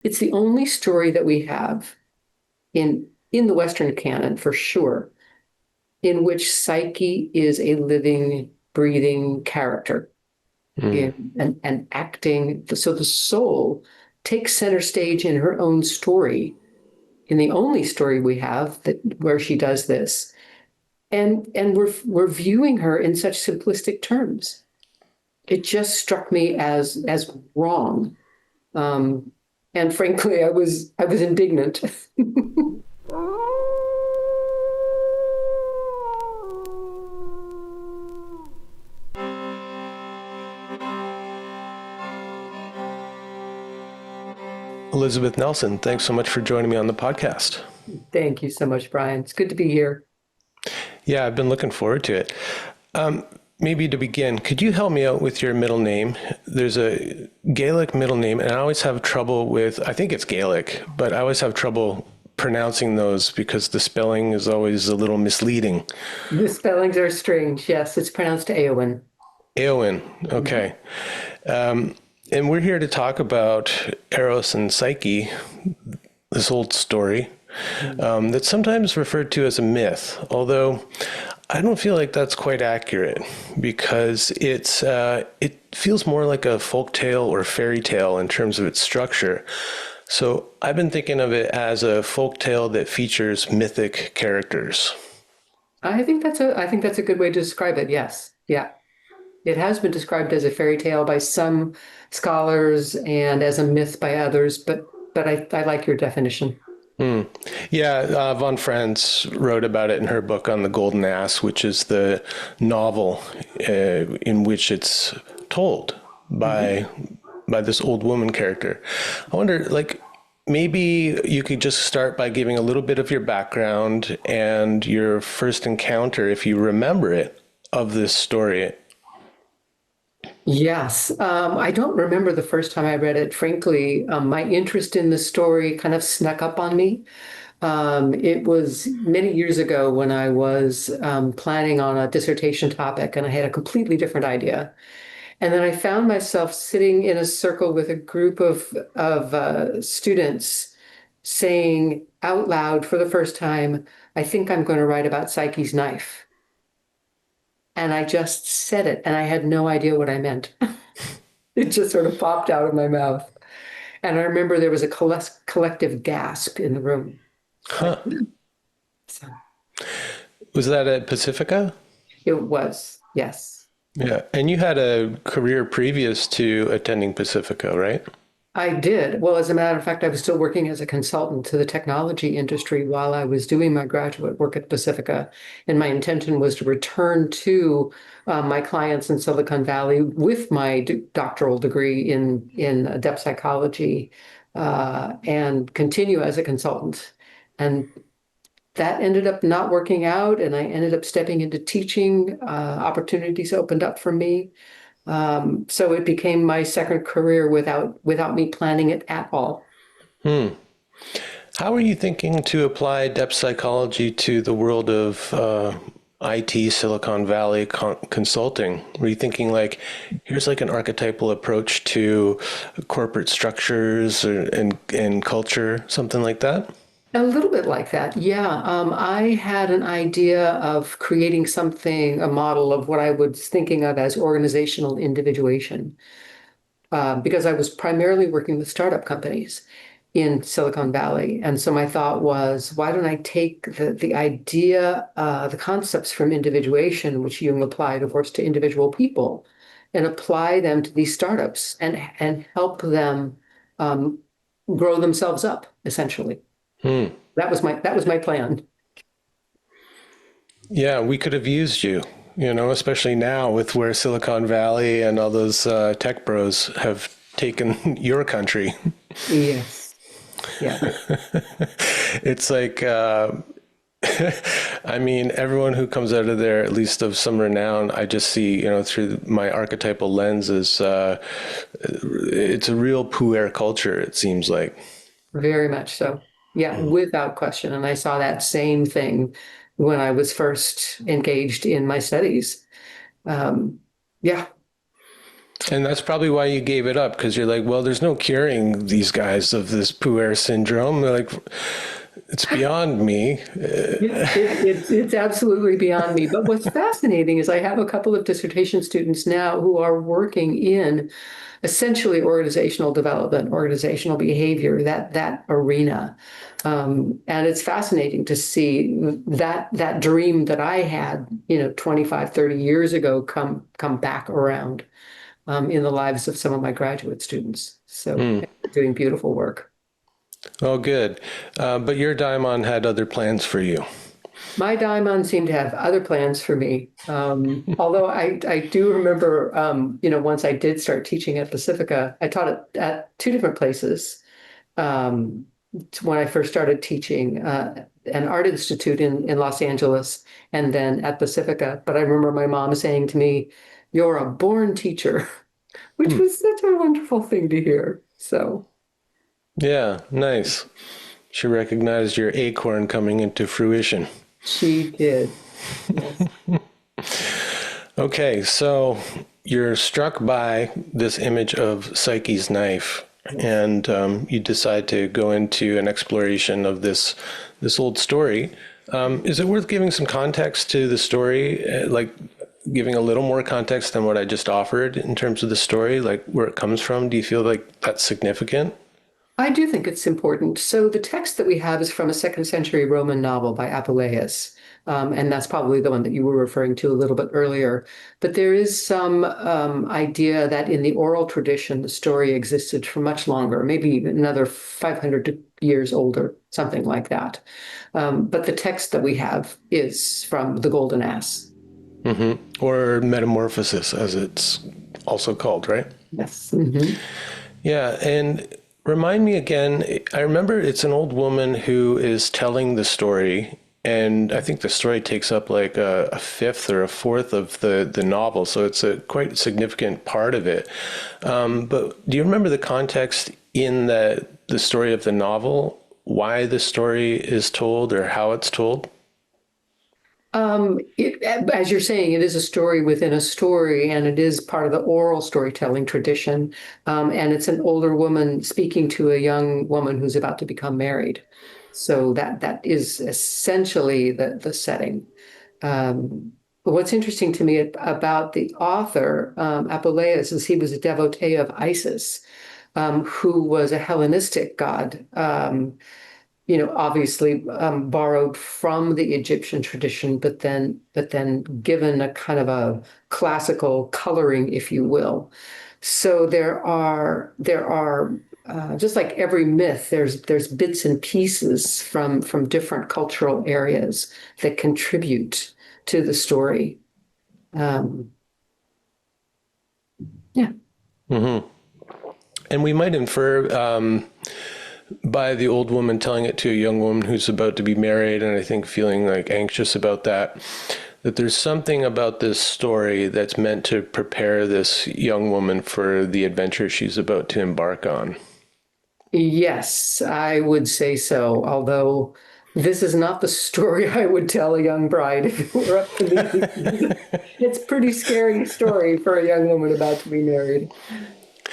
It's the only story that we have in the Western canon, for sure, in which Psyche is a living, breathing character Mm. in and acting. So the soul takes center stage in her own story, in the only story we have that where she does this. And we're viewing her in such simplistic terms. It just struck me as wrong. Um, and frankly, I was indignant. Elizabeth Nelson, thanks so much for joining me on the podcast. Thank you so much, Brian. It's good to be here. Yeah, I've been looking forward to it. Maybe to begin, could you help me out with your middle name? There's a Gaelic middle name, and I always have trouble with, I think it's Gaelic, but I always have trouble pronouncing those because the spelling is always a little misleading. The spellings are strange. Yes, it's pronounced Éowyn. Éowyn, okay. And we're here to talk about Eros and Psyche, this old story that's sometimes referred to as a myth, although I don't feel like that's quite accurate because it feels more like a folk tale or fairy tale in terms of its structure. So I've been thinking of it as a folk tale that features mythic characters. I think that's a good way to describe it. Yes. Yeah. It has been described as a fairy tale by some scholars and as a myth by others, but I like your definition. Hmm. Yeah, Von Franz wrote about it in her book on the Golden Ass, which is the novel in which it's told by this old woman character. I wonder, like, maybe you could just start by giving a little bit of your background and your first encounter, if you remember it, of this story. Yes, I don't remember the first time I read it. Frankly, my interest in the story kind of snuck up on me. It was many years ago when I was planning on a dissertation topic, and I had a completely different idea. And then I found myself sitting in a circle with a group of students saying out loud for the first time, "I think I'm going to write about Psyche's knife." And I just said it, and I had no idea what I meant. It just sort of popped out of my mouth. And I remember there was a collective gasp in the room. Like, Huh. so Was that at Pacifica? it was, yes. Yeah. And you had a career previous to attending Pacifica, right? I did. Well, as a matter of fact, I was still working as a consultant to the technology industry while I was doing my graduate work at Pacifica. And my intention was to return to my clients in Silicon Valley with my doctoral degree in depth psychology and continue as a consultant. And that ended up not working out, and I ended up stepping into teaching. Opportunities opened up for me. So it became my second career without me planning it at all. Hmm. How are you thinking to apply depth psychology to the world of IT, Silicon Valley consulting? Were you thinking like, here's like an archetypal approach to corporate structures and culture, something like that? A little bit like that, yeah. I had an idea of creating something, a model of what I was thinking of as organizational individuation, because I was primarily working with startup companies in Silicon Valley. And so my thought was, why don't I take the idea, the concepts from individuation, which Jung applied, of course, to individual people, and apply them to these startups and help them um, grow themselves up, essentially. Hmm. That was my plan. Yeah, we could have used you, especially now with where Silicon Valley and all those tech bros have taken your country. Yes. Yeah. It's like, I mean, everyone who comes out of there, at least of some renown, I just see, through my archetypal lens, is it's a real puer culture, it seems like. Very much so. Yeah, Mm. without question. And I saw that same thing when I was first engaged in my studies. Um, yeah. And that's probably why you gave it up, because you're like, well, there's no curing these guys of this puer syndrome. They're like, it's beyond me. It's absolutely beyond me. But what's fascinating is I have a couple of dissertation students now who are working in essentially organizational development, organizational behavior, that arena. And it's fascinating to see that dream that I had, 25, 30 years ago come back around in the lives of some of my graduate students. So doing beautiful work. Oh, good. But your daimon had other plans for you. My daimon seemed to have other plans for me. Although I do remember, once I did start teaching at Pacifica, I taught at two different places. When I first started teaching an art institute in Los Angeles and then at Pacifica. But I remember my mom saying to me, "You're a born teacher," which was such a wonderful thing to hear. So, Yeah, nice. She recognized your acorn coming into fruition. she did. Yes. Okay, so you're struck by this image of Psyche's knife, and you decide to go into an exploration of this old story. Is it worth giving some context to the story, like giving a little more context than what I just offered in terms of the story, like where it comes from? Do you feel like that's significant? I do think it's important. So the text that we have is from a second century Roman novel by Apuleius. And that's probably the one that you were referring to a little bit earlier. But there is some idea that in the oral tradition, the story existed for much longer, maybe another 500 years older, something like that. But the text that we have is from the Golden Ass. Or metamorphosis, as it's also called, right? Yes. Yeah, and remind me again, I remember it's an old woman who is telling the story, and I think the story takes up like a fifth or a fourth of the novel, so it's a quite significant part of it. But do you remember the context in the story of the novel, why the story is told or how it's told? As you're saying, it is a story within a story, and it is part of the oral storytelling tradition. And it's an older woman speaking to a young woman who's about to become married. So that is essentially the setting. But what's interesting to me about the author, Apuleius, is he was a devotee of Isis, who was a Hellenistic god. Obviously borrowed from the Egyptian tradition, but then given a kind of a classical coloring, if you will. So there are just like every myth, there's bits and pieces from different cultural areas that contribute to the story. Um, yeah. And we might infer by the old woman telling it to a young woman who's about to be married, and I think feeling like anxious about that, that there's something about this story that's meant to prepare this young woman for the adventure she's about to embark on. Yes, I would say so. Although this is not the story I would tell a young bride if it were up to me. It's a pretty scary story for a young woman about to be married.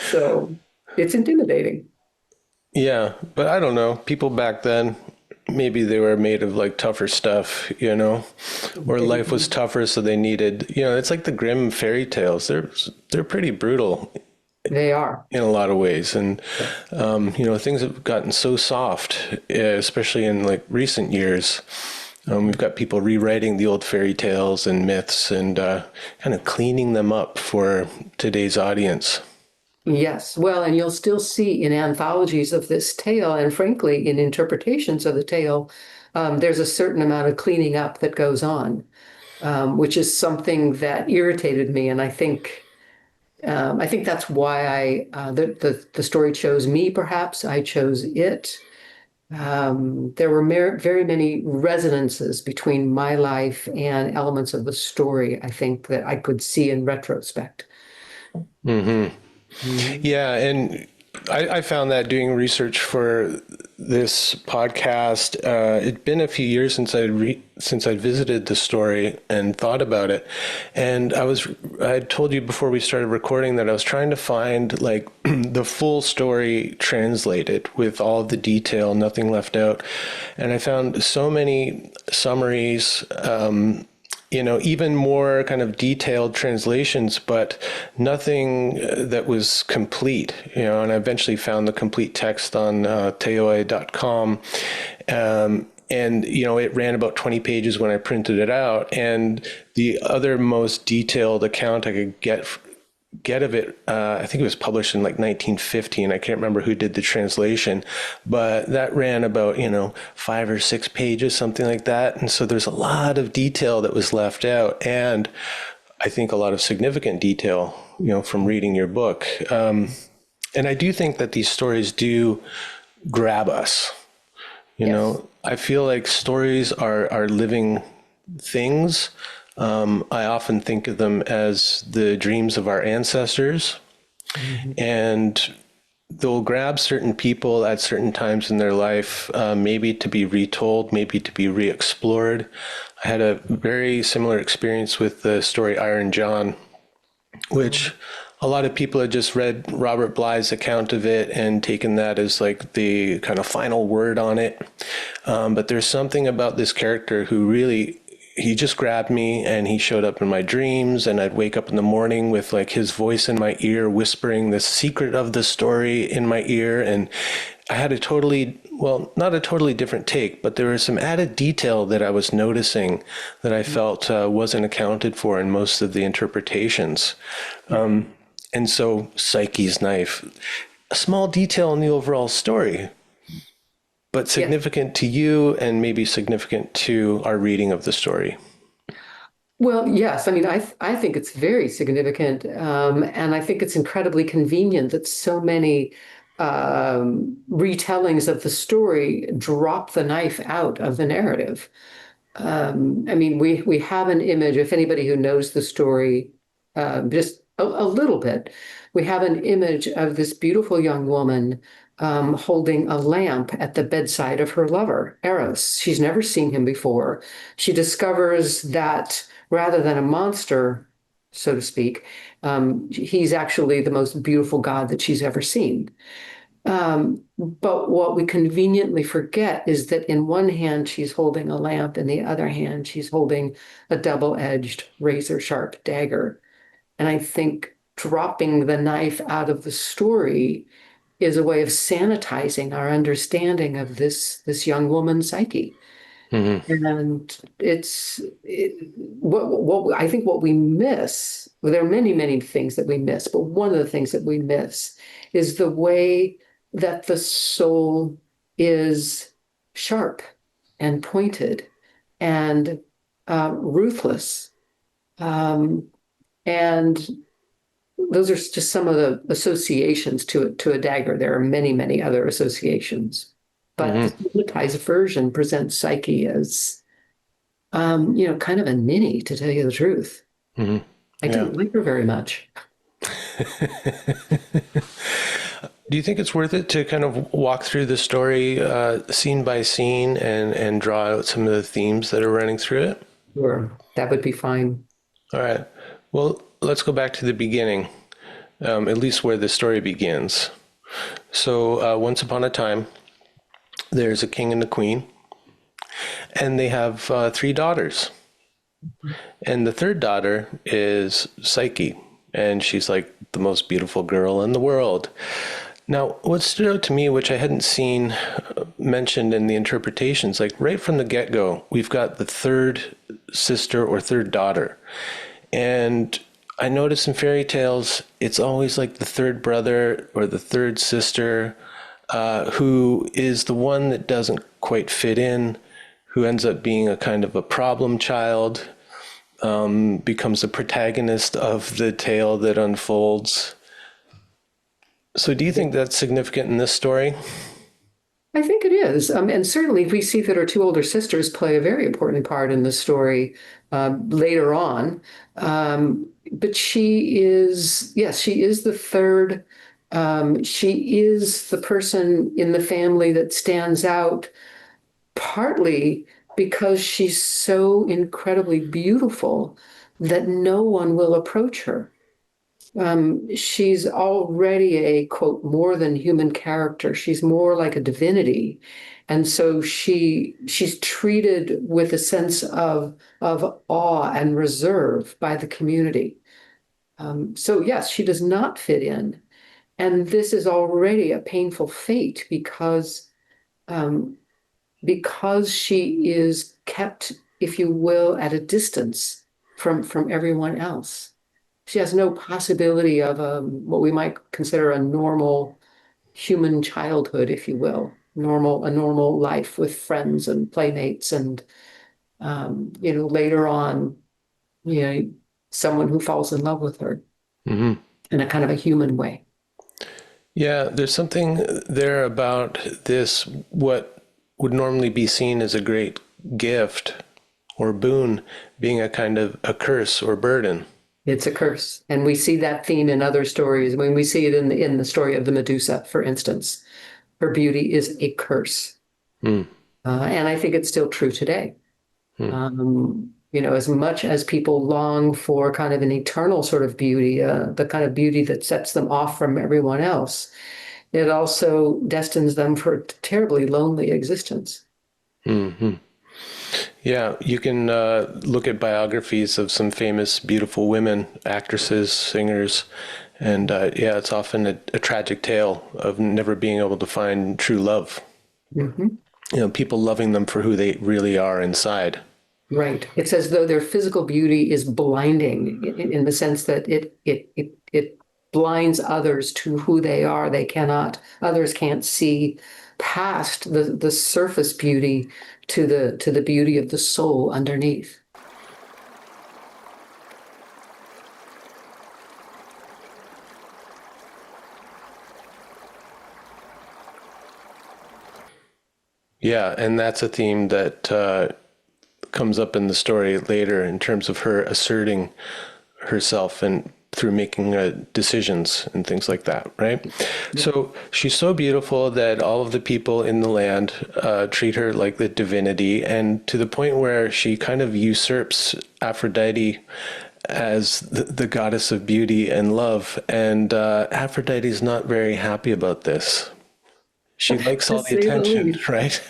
So it's intimidating. Yeah, but I don't know. People back then, maybe they were made of like tougher stuff, or life was tougher, so they needed, it's like the grim fairy tales. They're pretty brutal They are. in a lot of ways, and things have gotten so soft, especially in like recent years. We've got people rewriting the old fairy tales and myths and kind of cleaning them up for today's audience. Yes. Well, and you'll still see in anthologies of this tale, and frankly, in interpretations of the tale, there's a certain amount of cleaning up that goes on, which is something that irritated me. And I think that's why the story chose me. Perhaps I chose it. There were very many resonances between my life and elements of the story, I think, that I could see in retrospect. Yeah, and I found that doing research for this podcast. It'd been a few years since I visited the story and thought about it, and I told you before we started recording that I was trying to find like the full story translated with all of the detail, nothing left out, and I found so many summaries. Even more kind of detailed translations, but nothing that was complete, and I eventually found the complete text on teoe.com. It ran about 20 pages when I printed it out. And the other most detailed account I could get of it, I think it was published in like 1915. I can't remember who did the translation, but that ran about 5 or 6 pages, something like that. And so there's a lot of detail that was left out, and I think a lot of significant detail from reading your book. And I do think that these stories do grab us. Yes. I feel like stories are living things. I often think of them as the dreams of our ancestors, and they'll grab certain people at certain times in their life, maybe to be retold, maybe to be re-explored. I had a very similar experience with the story Iron John, which a lot of people had just read Robert Bly's account of it and taken that as like the kind of final word on it. But there's something about this character who really, he just grabbed me, and he showed up in my dreams, and I'd wake up in the morning with like his voice in my ear, whispering the secret of the story in my ear. And I had not a totally different take, but there was some added detail that I was noticing that I felt wasn't accounted for in most of the interpretations. And so Psyche's knife, a small detail in the overall story, but significant to you and maybe significant to our reading of the story. Well, yes. I mean, I think it's very significant, and I think it's incredibly convenient that so many retellings of the story drop the knife out of the narrative. I mean, we have an image. If anybody who knows the story just a little bit, we have an image of this beautiful young woman holding a lamp at the bedside of her lover, Eros. She's never seen him before. She discovers that rather than a monster, so to speak, he's actually the most beautiful god that she's ever seen. But what we conveniently forget is that in one hand, she's holding a lamp, in the other hand, she's holding a double-edged, razor-sharp dagger. And I think dropping the knife out of the story is a way of sanitizing our understanding of this young woman's psyche. Mm-hmm. And what I think what we miss, well, there are many, many things that we miss, but one of the things that we miss is the way that the soul is sharp and pointed and ruthless. And those are just some of the associations to a dagger. There are many, many other associations. But the sanitized version presents Psyche as, kind of a ninny, to tell you the truth. Mm-hmm. I didn't like her very much. Do you think it's worth it to kind of walk through the story scene by scene and draw out some of the themes that are running through it? Sure, that would be fine. All right. Well, let's go back to the beginning, at least where the story begins. So once upon a time, there's a king and a queen, and they have 3 daughters. And the third daughter is Psyche, and she's like the most beautiful girl in the world. Now, what stood out to me, which I hadn't seen mentioned in the interpretations, like right from the get-go, we've got the third sister or third daughter. And I notice in fairy tales, it's always like the third brother or the third sister who is the one that doesn't quite fit in, who ends up being a kind of a problem child, becomes the protagonist of the tale that unfolds. So do you think that's significant in this story? I think it is. And certainly we see that her 2 older sisters play a very important part in the story later on. But she is the third She is the person in the family that stands out partly because she's so incredibly beautiful that no one will approach her. She's already a, quote, more than human character. She's more like a divinity. And so she's treated with a sense of awe and reserve by the community. So yes, she does not fit in. And this is already a painful fate um, because she is kept, if you will, at a distance from everyone else. She has no possibility of what we might consider a normal human childhood, if you will, a normal life with friends and playmates, and later on, you know, someone who falls in love with her Mm-hmm. in a kind of a human way. Yeah, there's something there about this, what would normally be seen as a great gift or boon, being a kind of a curse or burden. It's a curse, and we see that theme in other stories. When we see it in the story of the Medusa, for instance, her beauty is a curse, Mm. and I think it's still true today. Mm. As much as people long for kind of an eternal sort of beauty, the kind of beauty that sets them off from everyone else, it also destines them for a terribly lonely existence. Mm-hmm. Yeah, you can look at biographies of some famous, beautiful women, actresses, singers, and yeah, it's often a tragic tale of never being able to find true love. Mhm. People loving them for who they really are inside. Right. It's as though their physical beauty is blinding in the sense that it blinds others to who they are. Others can't see past the surface beauty to the beauty of the soul underneath. Yeah, and that's a theme that comes up in the story later in terms of her asserting herself and through making decisions and things like that, right? So she's so beautiful that all of the people in the land treat her like the divinity, and to the point where she kind of usurps Aphrodite as the goddess of beauty and love. And Aphrodite's not very happy about this. She likes To all the say the attention, least. right?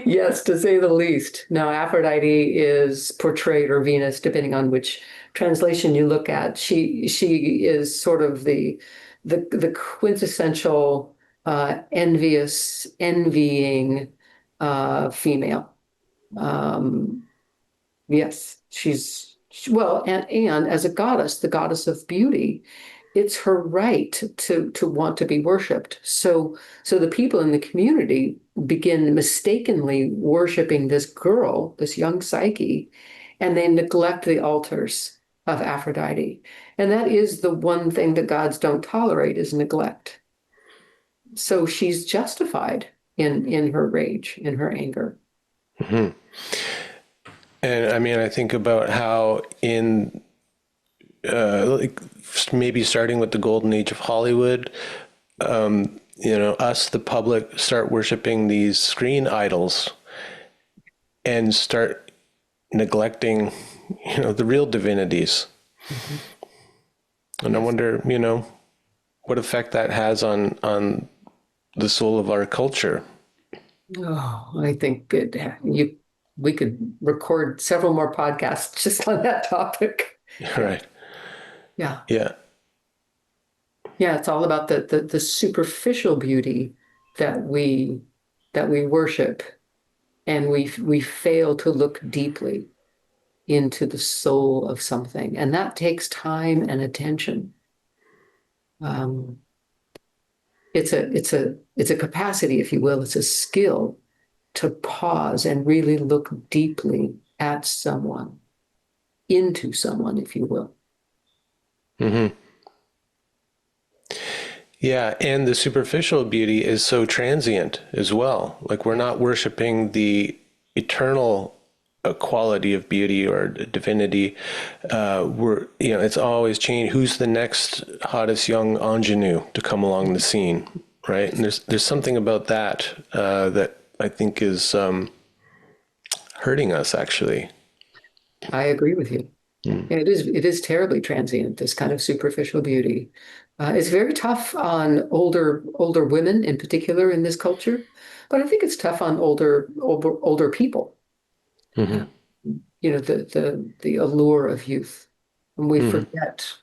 Yes, to say the least. Now, Aphrodite is portrayed, or Venus, depending on which translation you look at. She is sort of the quintessential envying female. Um, yes, well, and as a goddess, the goddess of beauty, it's her right to want to be worshipped. So the people in the community begin mistakenly worshiping this girl, this young Psyche, and they neglect the altars of Aphrodite. And that is the one thing that gods don't tolerate is neglect. So she's justified in her rage, in her anger. Mhm. And I mean, I think about how in like maybe starting with the golden age of Hollywood, us, the public, start worshiping these screen idols and start neglecting, the real divinities. Mhm. And I Yes. wonder, what effect that has on the soul of our culture. Oh, I think we could record several more podcasts just on that topic. Right. Yeah. Yeah. Yeah, it's all about the superficial beauty that we worship, and we fail to look deeply into the soul of something. And that takes time and attention. Um, it's a capacity, if you will, it's a skill to pause and really look deeply at someone, into someone, if you will. Hmm. Yeah, and the superficial beauty is so transient as well. Like we're not worshiping the eternal a quality of beauty or divinity, it's always changing. Who's the next hottest young ingenue to come along the scene, right? And there's something about that that I think is hurting us, actually. I agree with you. Mm. And it is terribly transient, this kind of superficial beauty. It's very tough on older women in particular in this culture, but I think it's tough on older people. Hmm. The allure of youth. And Hmm.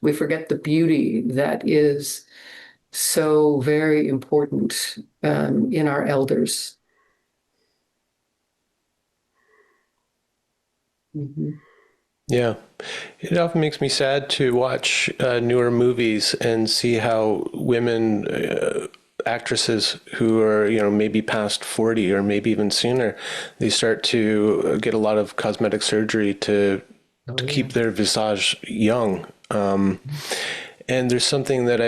we forget the beauty that is so very important in our elders. Mhm. Yeah. It often makes me sad to watch newer movies and see how women actresses who are, maybe past 40 or maybe even sooner, they start to get a lot of cosmetic surgery Oh to yeah. keep their visage young. And there's something that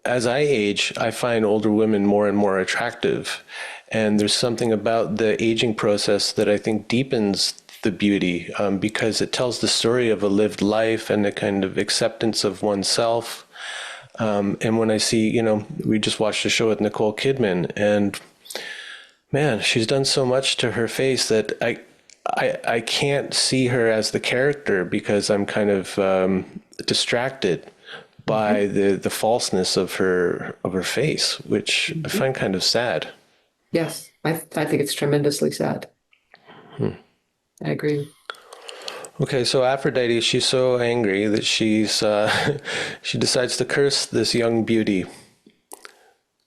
as I age, I find older women more and more attractive. And there's something about the aging process that I think deepens the beauty, because it tells the story of a lived life and a kind of acceptance of oneself. And when I see, we just watched a show with Nicole Kidman, and man, she's done so much to her face that I can't see her as the character because I'm kind of distracted by Mhm. the falseness of her face, which I Mhm. find kind of sad. Yes, I think it's tremendously sad. I agree. Okay, so Aphrodite, she's so angry that she decides to curse this young beauty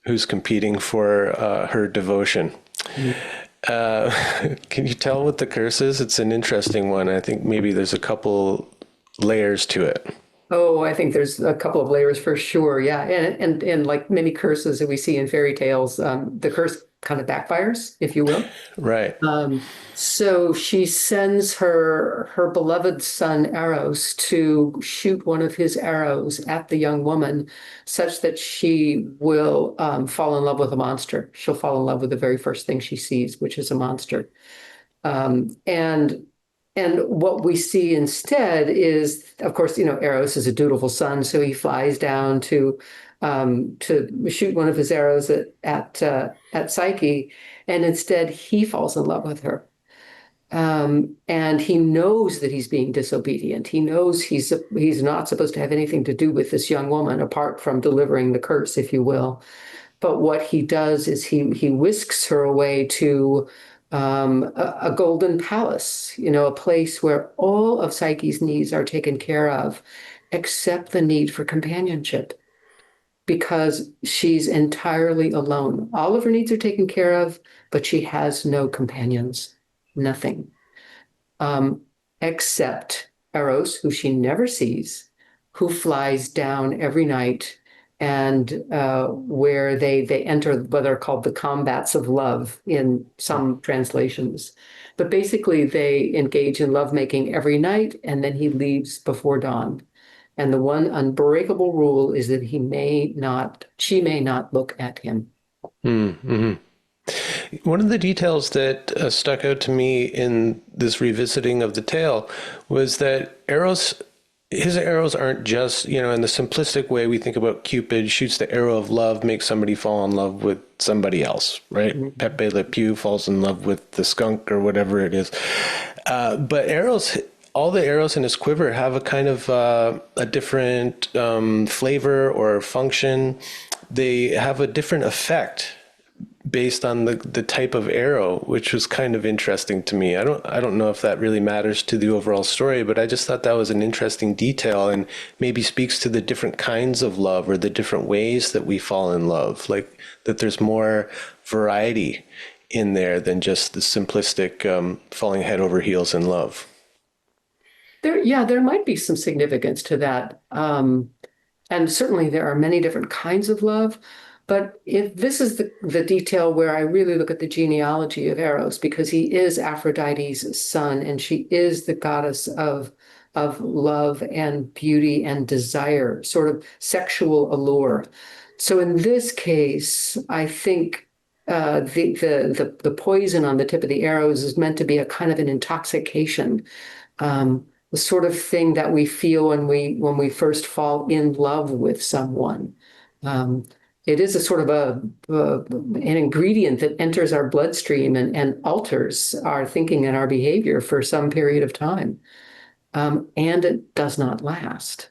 who's competing for her devotion. Uh, can you tell what the curse is? It's an interesting one. I think maybe there's a couple layers to it. Oh, I think there's a couple of layers for sure. Yeah. And like many curses that we see in fairy tales, the curse kind of backfires, if you will. Right. So she sends her beloved son Eros to shoot one of his arrows at the young woman, such that she will fall in love with a monster. She'll fall in love with the very first thing she sees, which is a monster. Um, and and what we see instead is, of course, Eros is a dutiful son, so he flies down to shoot one of his arrows at Psyche, and instead he falls in love with her. And he knows that he's being disobedient. He knows he's not supposed to have anything to do with this young woman apart from delivering the curse, if you will. But what he does is he whisks her away to a golden palace, a place where all of Psyche's needs are taken care of, except the need for companionship, because she's entirely alone. All of her needs are taken care of, but she has no companions, nothing, um, except Eros, who she never sees, who flies down every night, and where they enter what are called the combats of love in some translations. But basically, they engage in lovemaking every night, and then he leaves before dawn. And the one unbreakable rule is that she may not look at him. Mm-hmm. One of the details that stuck out to me in this revisiting of the tale was that his arrows aren't just, in the simplistic way we think about Cupid shoots the arrow of love, makes somebody fall in love with somebody else, right? Mhm. Pepe Le Pew falls in love with the skunk or whatever it is. But all the arrows in his quiver have a kind of a different flavor or function. They have a different effect based on the type of arrow, which was kind of interesting to me. I don't know if that really matters to the overall story, but I just thought that was an interesting detail and maybe speaks to the different kinds of love or the different ways that we fall in love, like that there's more variety in there than just the simplistic falling head over heels in love. Yeah, there might be some significance to that. And certainly there are many different kinds of love. But if this is the detail where I really look at the genealogy of Eros, because he is Aphrodite's son, and she is the goddess of love and beauty and desire, sort of sexual allure. So in this case, I think the poison on the tip of the arrows is meant to be a kind of an intoxication, the sort of thing that we feel when we first fall in love with someone. Um, it is a sort of an ingredient that enters our bloodstream and alters our thinking and our behavior for some period of time. And it does not last.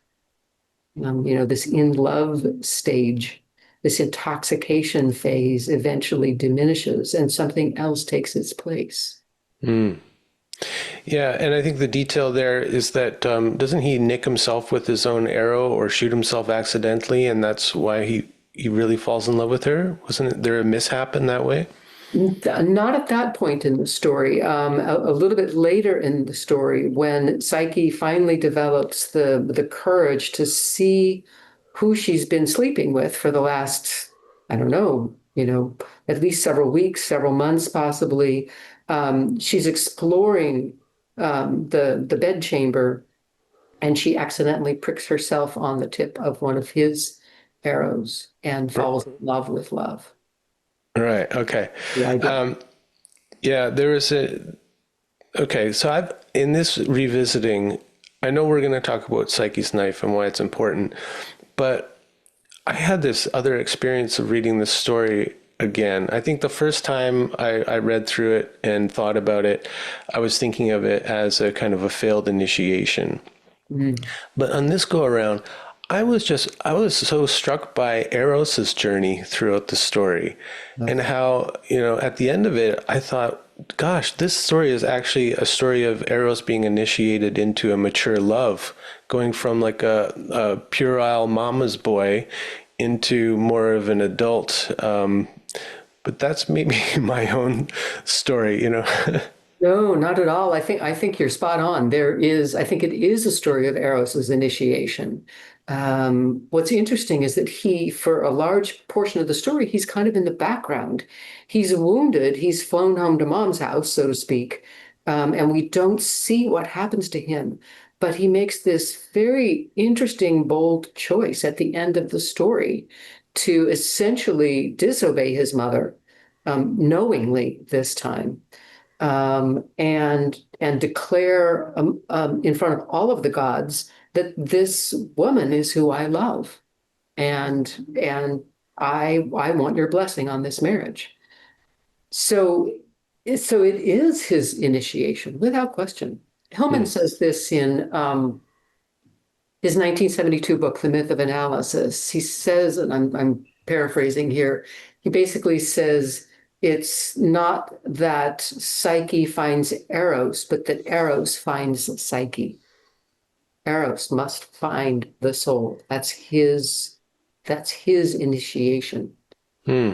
This in love stage, this intoxication phase eventually diminishes and something else takes its place. Mm. Yeah, and I think the detail there is that doesn't he nick himself with his own arrow or shoot himself accidentally, and that's why he really falls in love with her? Wasn't there a mishap in that way? Not at that point in the story. A little bit later in the story, when Psyche finally develops the courage to see who she's been sleeping with for the last, I don't know, at least several weeks, several months, possibly. She's exploring the bedchamber, and she accidentally pricks herself on the tip of one of his arrows and falls in love with love. Right. Okay. The idea. Yeah, there is okay. So I've, in this revisiting, I know we're going to talk about Psyche's knife and why it's important, but I had this other experience of reading this story again. I think the first time I read through it and thought about it, I was thinking of it as a kind of a failed initiation. Mm. But on this go around, I was so struck by Eros's journey throughout the story and how, at the end of it, I thought, gosh, this story is actually a story of Eros being initiated into a mature love, going from like a puerile mama's boy into more of an adult. But that's maybe my own story. No, not at all. I think you're spot on. I think it is a story of Eros's initiation. What's interesting is that for a large portion of the story, he's kind of in the background. He's wounded. He's flown home to mom's house, so to speak, and we don't see what happens to him. But he makes this very interesting, bold choice at the end of the story to essentially disobey his mother, knowingly this time, and declare in front of all of the gods that this woman is who I love, and I want your blessing on this marriage. So so it is his initiation without question. Hillman Hmm. says this in his 1972 book, The Myth of Analysis. He says, and I'm paraphrasing here, he basically says it's not that Psyche finds Eros, but that Eros finds Psyche. Eros must find the soul. That's his initiation. Hmm.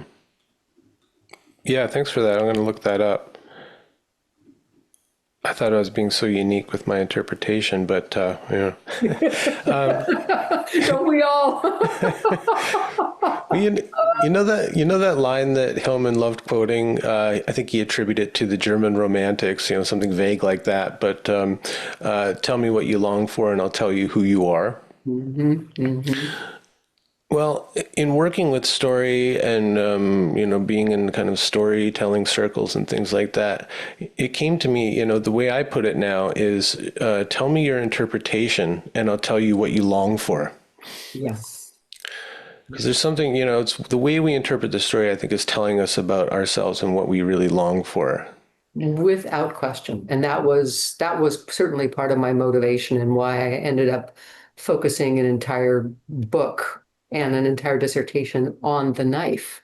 Yeah, thanks for that. I'm going to look that up. I thought I was being so unique with my interpretation, but Don't we all? well, you know that line that Hillman loved quoting. I think he attributed it to the German Romantics, something vague like that. But tell me what you long for, and I'll tell you who you are. Mhm, mhm. Well, in working with story and being in kind of storytelling circles and things like that, it came to me, the way I put it now is, tell me your interpretation, and I'll tell you what you long for. Yes. Because there's something, it's the way we interpret the story, I think, is telling us about ourselves and what we really long for. Without question. And that was certainly part of my motivation and why I ended up focusing an entire book and an entire dissertation on the knife.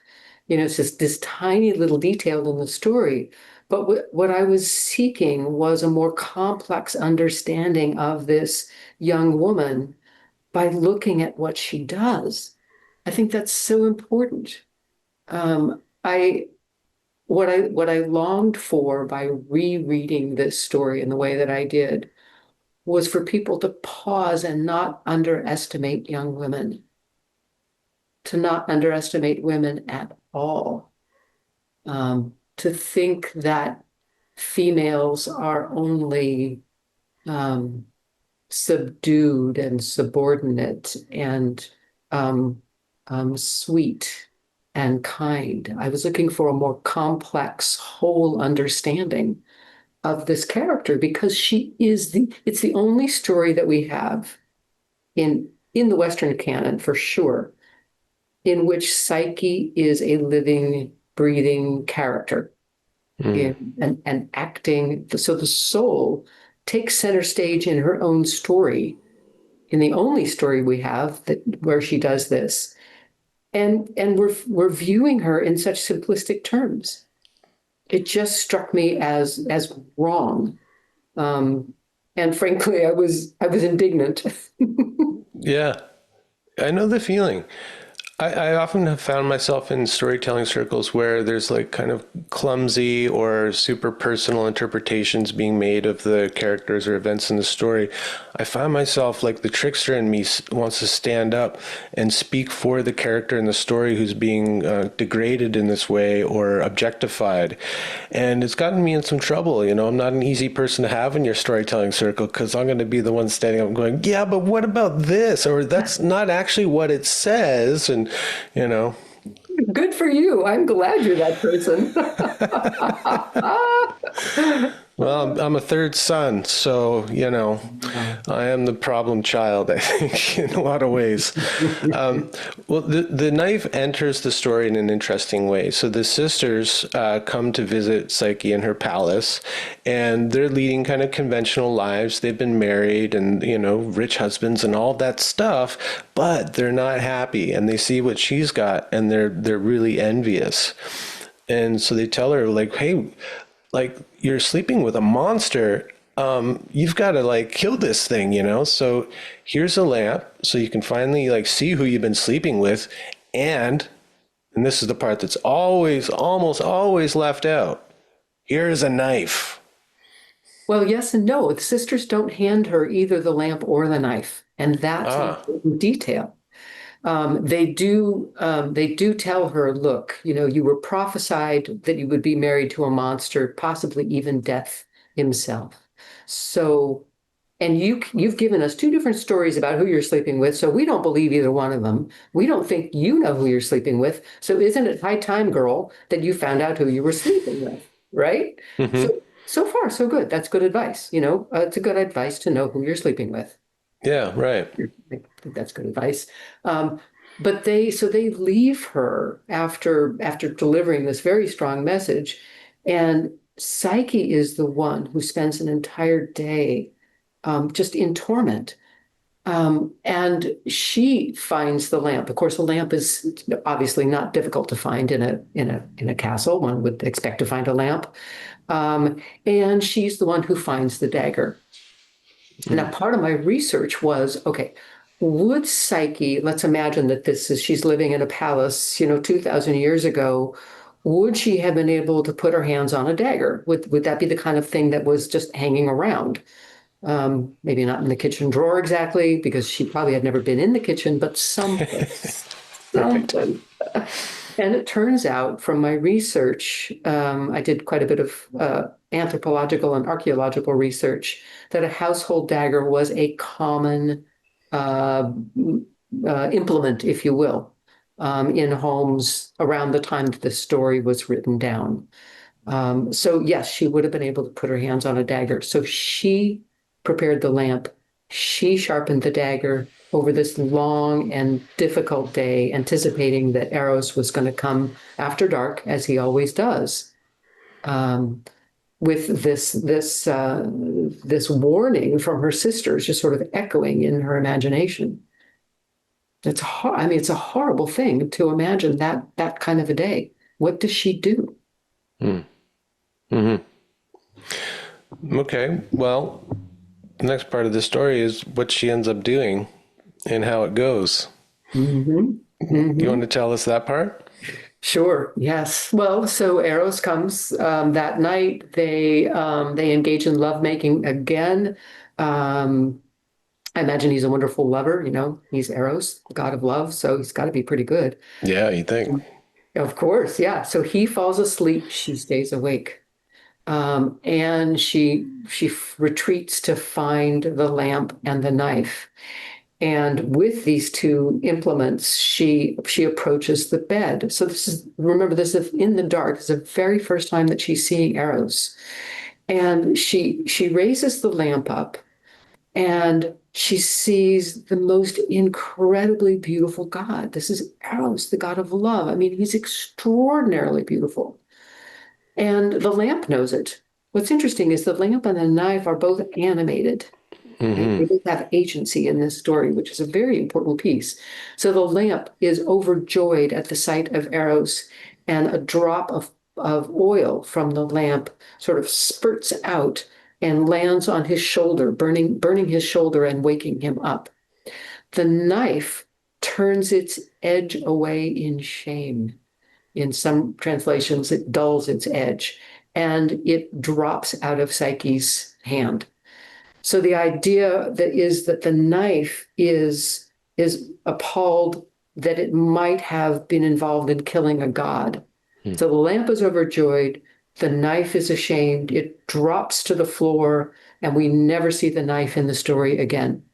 It's just this tiny little detail in the story. But what I was seeking was a more complex understanding of this young woman by looking at what she does. I think that's so important. I what I longed for by rereading this story in the way that I did was for people to pause and not underestimate young women, to not underestimate women at all, to think that females are only um, subdued and subordinate and sweet. and kind. I was looking for a more complex, whole understanding of this character because it's the only story that we have in the Western canon for sure, in which Psyche is a living, breathing character Mm. in and acting. So the soul takes center stage in her own story, in the only story we have that where she does this. And we're viewing her in such simplistic terms. It just struck me as wrong. Um, and frankly, I was indignant. Yeah, I know the feeling. I often have found myself in storytelling circles where there's like kind of clumsy or super personal interpretations being made of the characters or events in the story. I find myself like the trickster in me wants to stand up and speak for the character in the story who's being degraded in this way or objectified. And it's gotten me in some trouble. You know, I'm not an easy person to have in your storytelling circle because I'm going to be the one standing up and going, yeah, but what about this? Or that's not actually what it says. And, you know. Good for you. I'm glad you're that person. Well, I'm a third son, so, you know, I am the problem child, I think, in a lot of ways. Well, the knife enters the story in an interesting way. So the sisters come to visit Psyche in her palace, and they're leading kind of conventional lives. They've been married and, you know, rich husbands and all that stuff, but they're not happy, and they see what she's got, and they're really envious. And so they tell her, like, hey, like you're sleeping with a monster. You've got to like kill this thing, you know? So here's a lamp so you can finally like see who you've been sleeping with. And this is the part that's almost always left out. Here's a knife. Well, yes and no. The sisters don't hand her either the lamp or the knife, and that's an Ah, important detail. They do tell her, look, you know, you were prophesied that you would be married to a monster, possibly even death himself. So, and you've given us two different stories about who you're sleeping with, so we don't believe either one of them. We don't think you know who you're sleeping with. So isn't it high time, girl, that you found out who you were sleeping with, right? mm-hmm. So far, so good. That's good advice. You know, it's a good advice to know who you're sleeping with. Yeah, right. I think that's good advice. Um, but they leave her after delivering this very strong message, and Psyche is the one who spends an entire day just in torment. And she finds the lamp. Of course, the lamp is obviously not difficult to find in a castle. One would expect to find a lamp. And she's the one who finds the dagger. Now, Mm. part of my research was, okay, would Psyche, let's imagine that she's living in a palace, 2000 years ago, would she have been able to put her hands on a dagger? Would that be the kind of thing that was just hanging around? Maybe not in the kitchen drawer exactly, because she probably had never been in the kitchen, but someplace, Right. something. And it turns out from my research, I did quite a bit of anthropological and archaeological research, that a household dagger was a common uh, implement, if you will, in homes around the time that this story was written down. So yes, she would have been able to put her hands on a dagger. So she prepared the lamp. She sharpened the dagger over this long and difficult day, anticipating that Eros was going to come after dark, as he always does, um, with this warning from her sisters, just sort of echoing in her imagination. I mean, it's a horrible thing to imagine that kind of a day. What does she do? Mm. Mm-hmm. Okay. Well, the next part of the story is what she ends up doing and how it goes. Mm-hmm. You Mm-hmm. want to tell us that part? Sure. Yes. Well, so Eros comes that night. They engage in lovemaking again. Um, I imagine he's a wonderful lover. He's Eros, the god of love, so he's got to be pretty good. Yeah, you think. Of course, yeah. So he falls asleep. She stays awake, and she retreats to find the lamp and the knife. And with these two implements, she approaches the bed. So remember, this is in the dark. It's the very first time that she's seeing Eros. And she raises the lamp up and she sees the most incredibly beautiful god. This is Eros, the god of love. I mean, he's extraordinarily beautiful. And the lamp knows it. What's interesting is the lamp and the knife are both animated. Right? They both have agency in this story, which is a very important piece. So the lamp is overjoyed at the sight of Eros, and a drop of oil from the lamp sort of spurts out and lands on his shoulder, burning his shoulder and waking him up. The knife turns its edge away in shame. In some translations, it dulls its edge, and it drops out of Psyche's hand. So the idea that the knife is appalled that it might have been involved in killing a god. So the lamp is overjoyed, the knife is ashamed, it drops to the floor, and we never see the knife in the story again.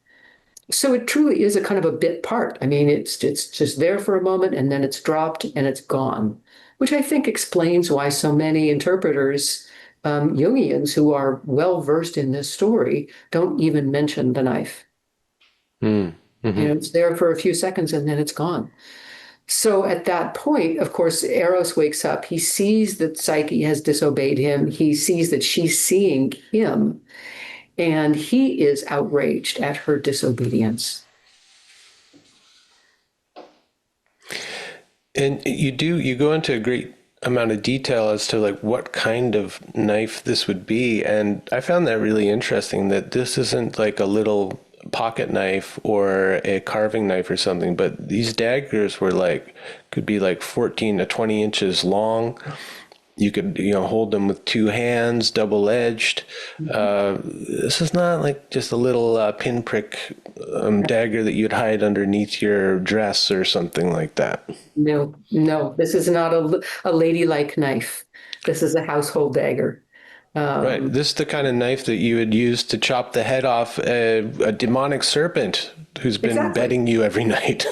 So it truly is a kind of a bit part. I mean, it's just there for a moment and then it's dropped and it's gone, which I think explains why so many interpreters, Jungians who are well versed in this story, don't even mention the knife. It's there for a few seconds and then it's gone. So at that point, of course, Eros wakes up. He sees that Psyche has disobeyed him. He sees that she's seeing him, and he is outraged at her disobedience. And you go into a great amount of detail as to like what kind of knife this would be. And I found that really interesting, that this isn't like a little pocket knife or a carving knife or something, but these daggers were could be 14 to 20 inches long. You could, hold them with two hands, double-edged. This is not like just a little pinprick dagger that you'd hide underneath your dress or something like that. No, this is not a ladylike knife. This is a household dagger. Right. This is the kind of knife that you would use to chop the head off a demonic serpent who's been bedding you every night.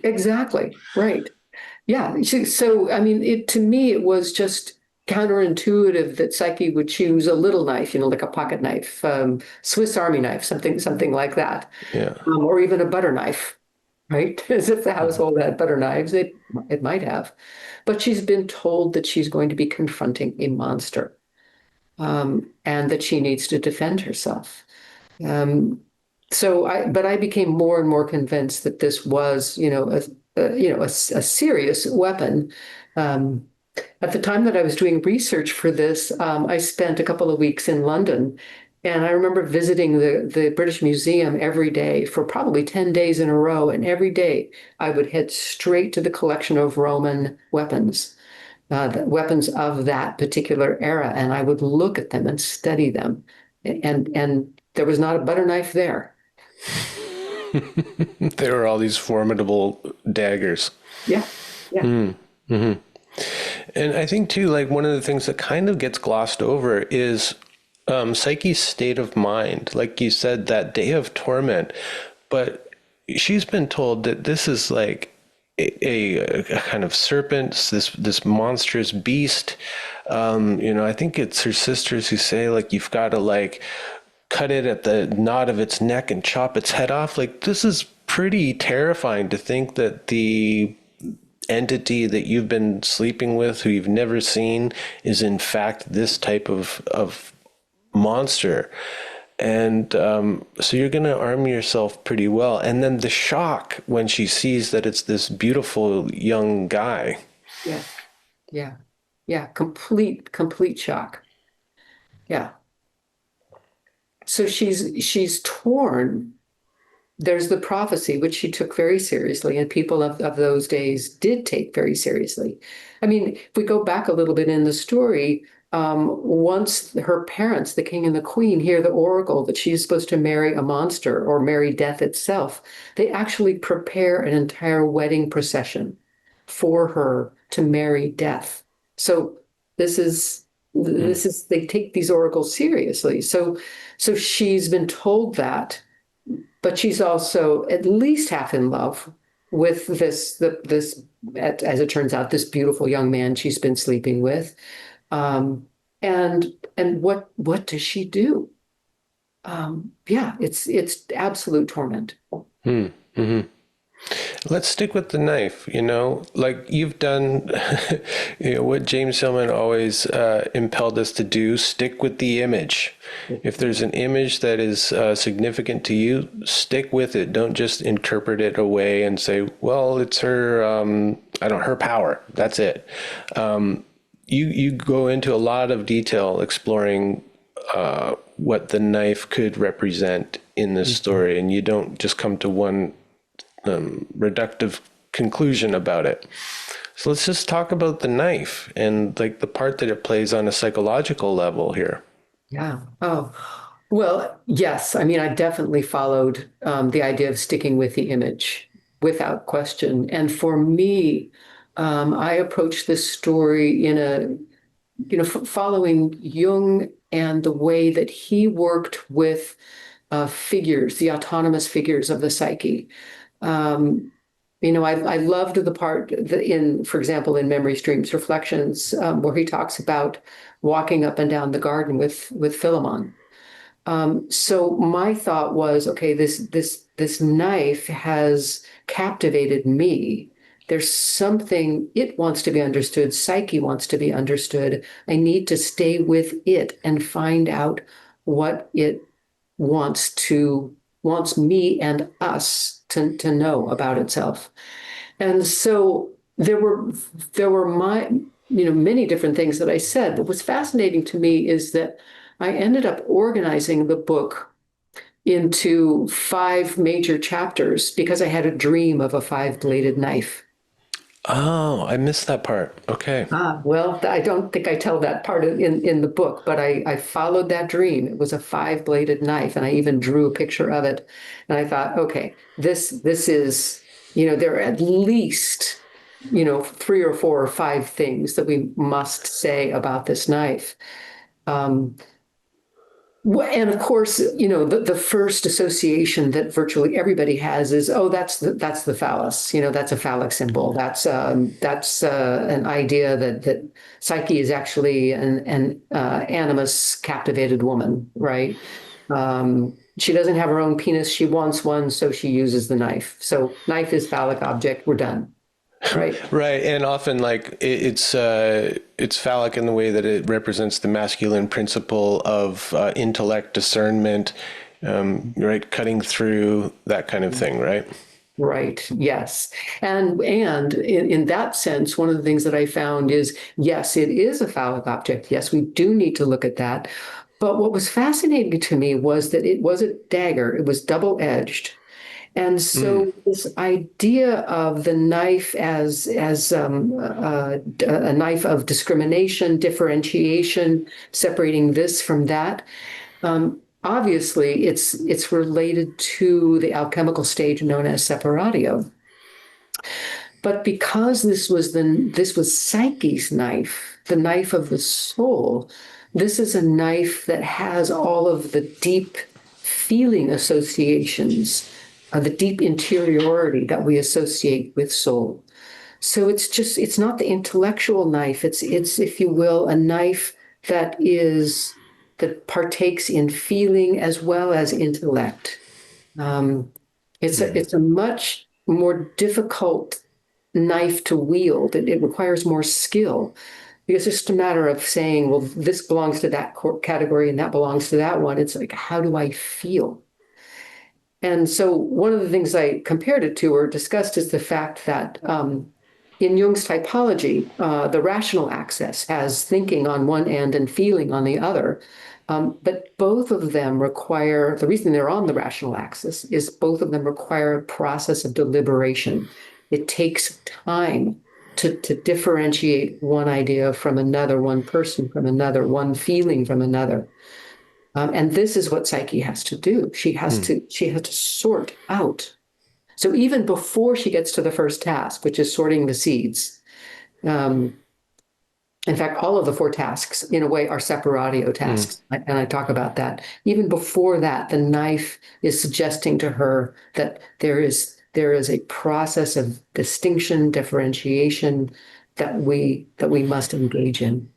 Exactly. Right. Yeah. So, I mean, to me, it was just counterintuitive that Psyche would choose a little knife, like a pocket knife, Swiss Army knife, something like that. Yeah. Or even a butter knife, right? As if the household had butter knives, it might have. But she's been told that she's going to be confronting a monster, and that she needs to defend herself. But I became more and more convinced that this was, a serious weapon. At the time that I was doing research for this, I spent a couple of weeks in London, and I remember visiting the British Museum every day for probably 10 days in a row. And every day I would head straight to the collection of Roman weapons, the weapons of that particular era, and I would look at them and study them. And there was not a butter knife there. There were all these formidable daggers. Yeah. And I think too, one of the things that kind of gets glossed over is Psyche's state of mind. Like you said, that day of torment, but she's been told that this is like a kind of serpent, this monstrous beast. I think it's her sisters who say you've got to cut it at the knot of its neck and chop its head off. This is pretty terrifying to think that the entity that you've been sleeping with, who you've never seen, is in fact this type of monster. And so you're going to arm yourself pretty well. And then the shock when she sees that it's this beautiful young guy. Yeah. Complete shock. Yeah. So she's torn. There's the prophecy, which she took very seriously, and people of those days did take very seriously. I mean, if we go back a little bit in the story, once her parents, the king and the queen, hear the oracle that she's supposed to marry a monster or marry death itself, they actually prepare an entire wedding procession for her to marry death. So they take these oracles seriously. So she's been told that but she's also at least half in love with as it turns out, this beautiful young man she's been sleeping with. Um, and what does she do? Yeah, it's absolute torment. Mm-hmm. Let's stick with the knife, like you've done, what James Hillman always impelled us to do, stick with the image. If there's an image that is significant to you, stick with it. Don't just interpret it away and say, well, it's her, her power. That's it. You go into a lot of detail exploring what the knife could represent in this story, and you don't just come to one reductive conclusion about it. So let's just talk about the knife and like the part that it plays on a psychological level here. Yeah. Oh, well, yes. I mean, I definitely followed the idea of sticking with the image without question. And for me, I approached this story in following Jung and the way that he worked with figures, the autonomous figures of the psyche. I loved the part for example, in Memory Streams Reflections, where he talks about walking up and down the garden with Philemon. So my thought was, okay, this knife has captivated me. There's something, it wants to be understood. Psyche wants to be understood. I need to stay with it and find out what it wants me and us to know about itself. And so there were many different things that I said. But what's fascinating to me is that I ended up organizing the book into 5 major chapters because I had a dream of a 5-bladed knife. Oh, I missed that part. Okay. Well, I don't think I tell that part in the book, but I followed that dream. It was a 5-bladed knife, and I even drew a picture of it. And I thought, okay, this is, there are at least, 3 or 4 or 5 things that we must say about this knife. And of course, the first association that virtually everybody has is, oh, that's the phallus. That's a phallic symbol. That's an idea that Psyche is actually an animus captivated woman, right? She doesn't have her own penis. She wants one, so she uses the knife. So knife is phallic object. We're done. Right. Right. And often like it's phallic in the way that it represents the masculine principle of intellect, discernment, right? Cutting through that kind of thing, right? Right. Yes. And in that sense, one of the things that I found is, yes, it is a phallic object. Yes, we do need to look at that. But what was fascinating to me was that it was a dagger. It was double-edged. And so this idea of the knife as a knife of discrimination, differentiation, separating this from that, obviously it's related to the alchemical stage known as separatio. But because this was Psyche's knife, the knife of the soul, this is a knife that has all of the deep feeling associations, the deep interiority that we associate with soul. So it's not the intellectual knife. It's, if you will, a knife that partakes in feeling as well as intellect. It's a much more difficult knife to wield. It requires more skill because it's just a matter of saying, well, this belongs to that category and that belongs to that one. It's like, how do I feel? And so one of the things I compared it to or discussed is the fact that in Jung's typology, the rational axis has thinking on one end and feeling on the other. But both of them require, the reason they're on the rational axis is both of them require a process of deliberation. It takes time to differentiate one idea from another, one person from another, one feeling from another. And this is what Psyche has to do. She has to sort out. So even before she gets to the first task, which is sorting the seeds, and In fact, all of the four tasks, in a way, are separatio tasks. And I talk about that. Even before that, the knife is suggesting to her that there is a process of distinction, differentiation that we must engage in.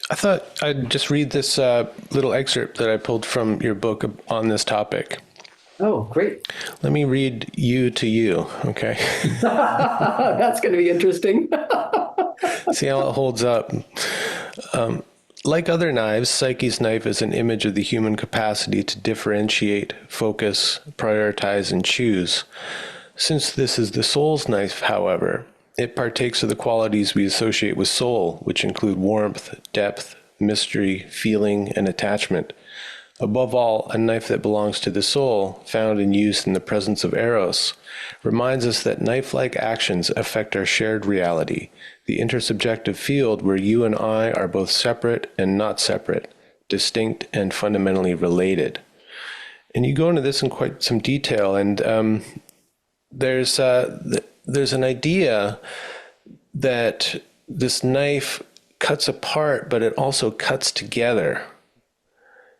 I thought I'd just read this little excerpt that I pulled from your book on this topic. Oh, great. Let me read you to you, okay? That's going to be interesting. See how it holds up. Like other knives, Psyche's knife is an image of the human capacity to differentiate, focus, prioritize, and choose. Since this is the soul's knife, however, it partakes of the qualities we associate with soul, which include warmth, depth, mystery, feeling, and attachment. Above all, a knife that belongs to the soul, found and used in the presence of Eros, reminds us that knife-like actions affect our shared reality, the intersubjective field where you and I are both separate and not separate, distinct and fundamentally related. And you go into this in quite some detail, and there's an idea that this knife cuts apart, but it also cuts together.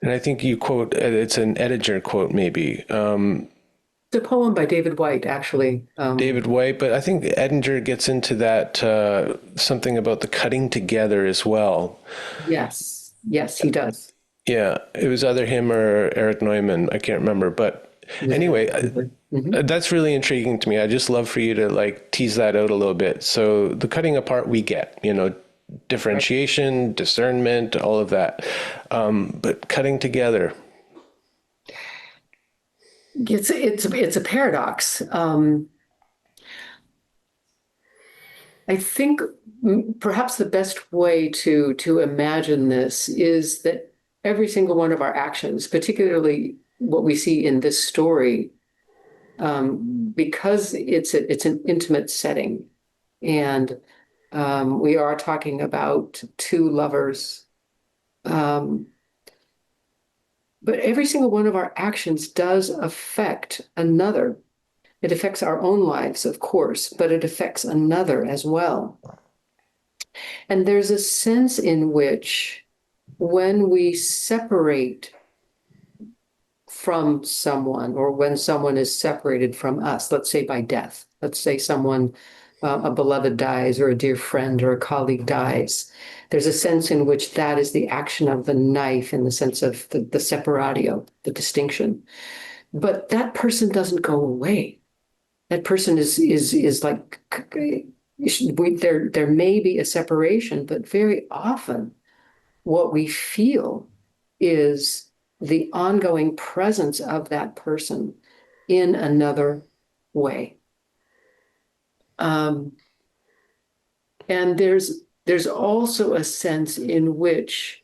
And I think you quote, it's an Edinger quote maybe. It's a poem by David White, actually. David White, but I think Edinger gets into that, something about the cutting together as well. Yes, he does. Yeah, it was either him or Eric Neumann, I can't remember. But anyway, that's really intriguing to me. I just love for you to like tease that out a little bit. So the cutting apart we get, differentiation, discernment, all of that. But cutting together. It's a paradox. I think perhaps the best way to imagine this is that every single one of our actions, particularly what we see in this story, because it's an intimate setting, and we are talking about two lovers. But every single one of our actions does affect another. It affects our own lives, of course, but it affects another as well. And there's a sense in which when we separate from someone, or when someone is separated from us, let's say by death, let's say someone, a beloved dies, or a dear friend or a colleague dies, there's a sense in which that is the action of the knife in the sense of the separatio, the distinction. But that person doesn't go away. That person is like, there may be a separation, but very often what we feel is the ongoing presence of that person in another way. And there's also a sense in which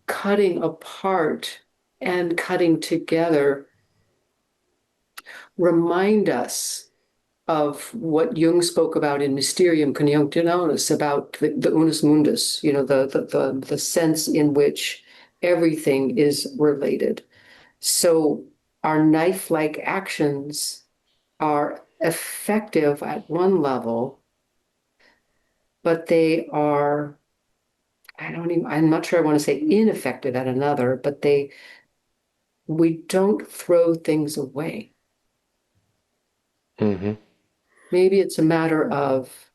cutting apart and cutting together remind us of what Jung spoke about in Mysterium Conjunctionis, about the unus mundus, the sense in which everything is related. So our knife-like actions are effective at one level, but they are, I'm not sure I want to say ineffective at another, but we don't throw things away. Mm-hmm. Maybe it's a matter of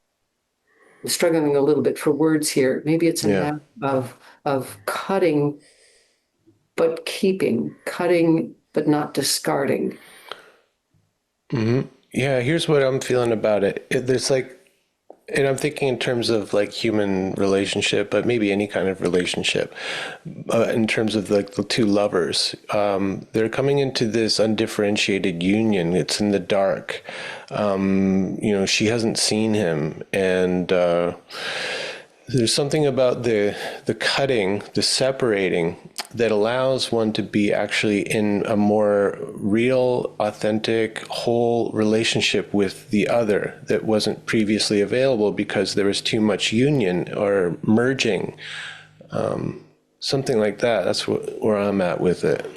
struggling a little bit for words here. Maybe it's a Yeah. matter of cutting but keeping, cutting but not discarding. Mm-hmm. Yeah, here's what I'm feeling about it. There's like, and I'm thinking in terms of like human relationship, but maybe any kind of relationship, in terms of like the two lovers. They're coming into this undifferentiated union. It's in the dark. She hasn't seen him, and there's something about the cutting, the separating, that allows one to be actually in a more real, authentic, whole relationship with the other that wasn't previously available because there was too much union or merging, something like that. That's where I'm at with it.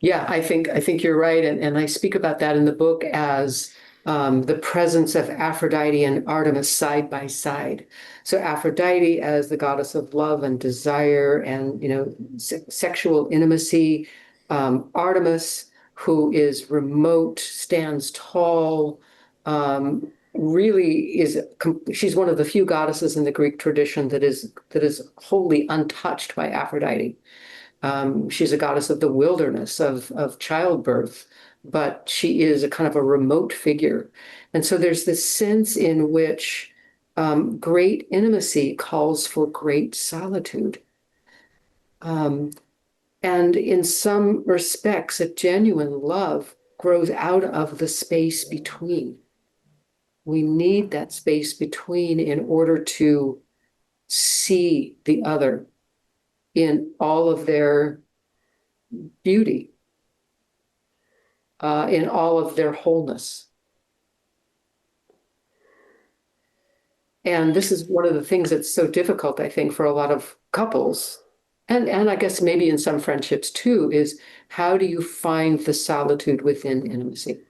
Yeah, I think you're right, and I speak about that in the book as the presence of Aphrodite and Artemis side by side. So Aphrodite as the goddess of love and desire and sexual intimacy, Artemis who is remote, stands tall, really she's one of the few goddesses in the Greek tradition that is wholly untouched by Aphrodite. She's a goddess of the wilderness, of childbirth, but she is a kind of a remote figure. And so there's this sense in which great intimacy calls for great solitude. Um, and in some respects, a genuine love grows out of the space between. We need that space between in order to see the other in all of their beauty, in all of their wholeness. And this is one of the things that's so difficult, I think, for a lot of couples, and I guess maybe in some friendships too, is how do you find the solitude within intimacy?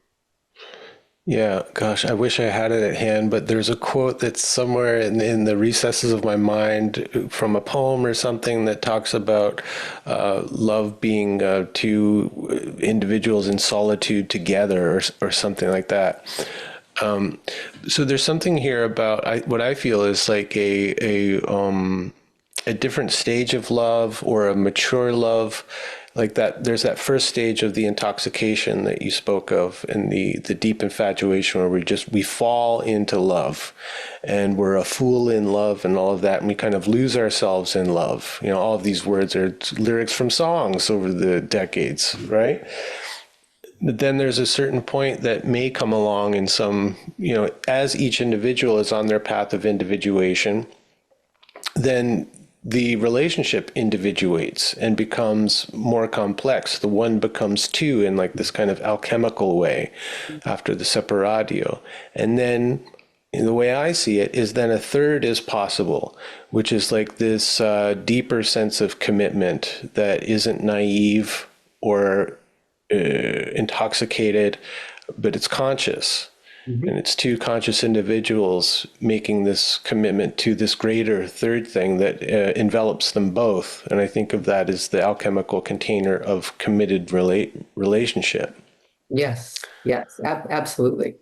Yeah, gosh, I wish I had it at hand, but there's a quote that's somewhere in the recesses of my mind from a poem or something that talks about love being two individuals in solitude together, or something like that. So there's something here about what I feel is like a different stage of love or a mature love, like that. There's that first stage of the intoxication that you spoke of, and the deep infatuation where we fall into love, and we're a fool in love and all of that, and we kind of lose ourselves in love. All of these words are lyrics from songs over the decades, right? But then there's a certain point that may come along in some, as each individual is on their path of individuation, then the relationship individuates and becomes more complex. The one becomes two in like this kind of alchemical way after the separatio. And then in the way I see it is then a third is possible, which is like this deeper sense of commitment that isn't naive or intoxicated, but it's conscious. Mhm. And it's two conscious individuals making this commitment to this greater third thing that envelops them both. And I think of that as the alchemical container of committed relationship. Yes, yes, absolutely.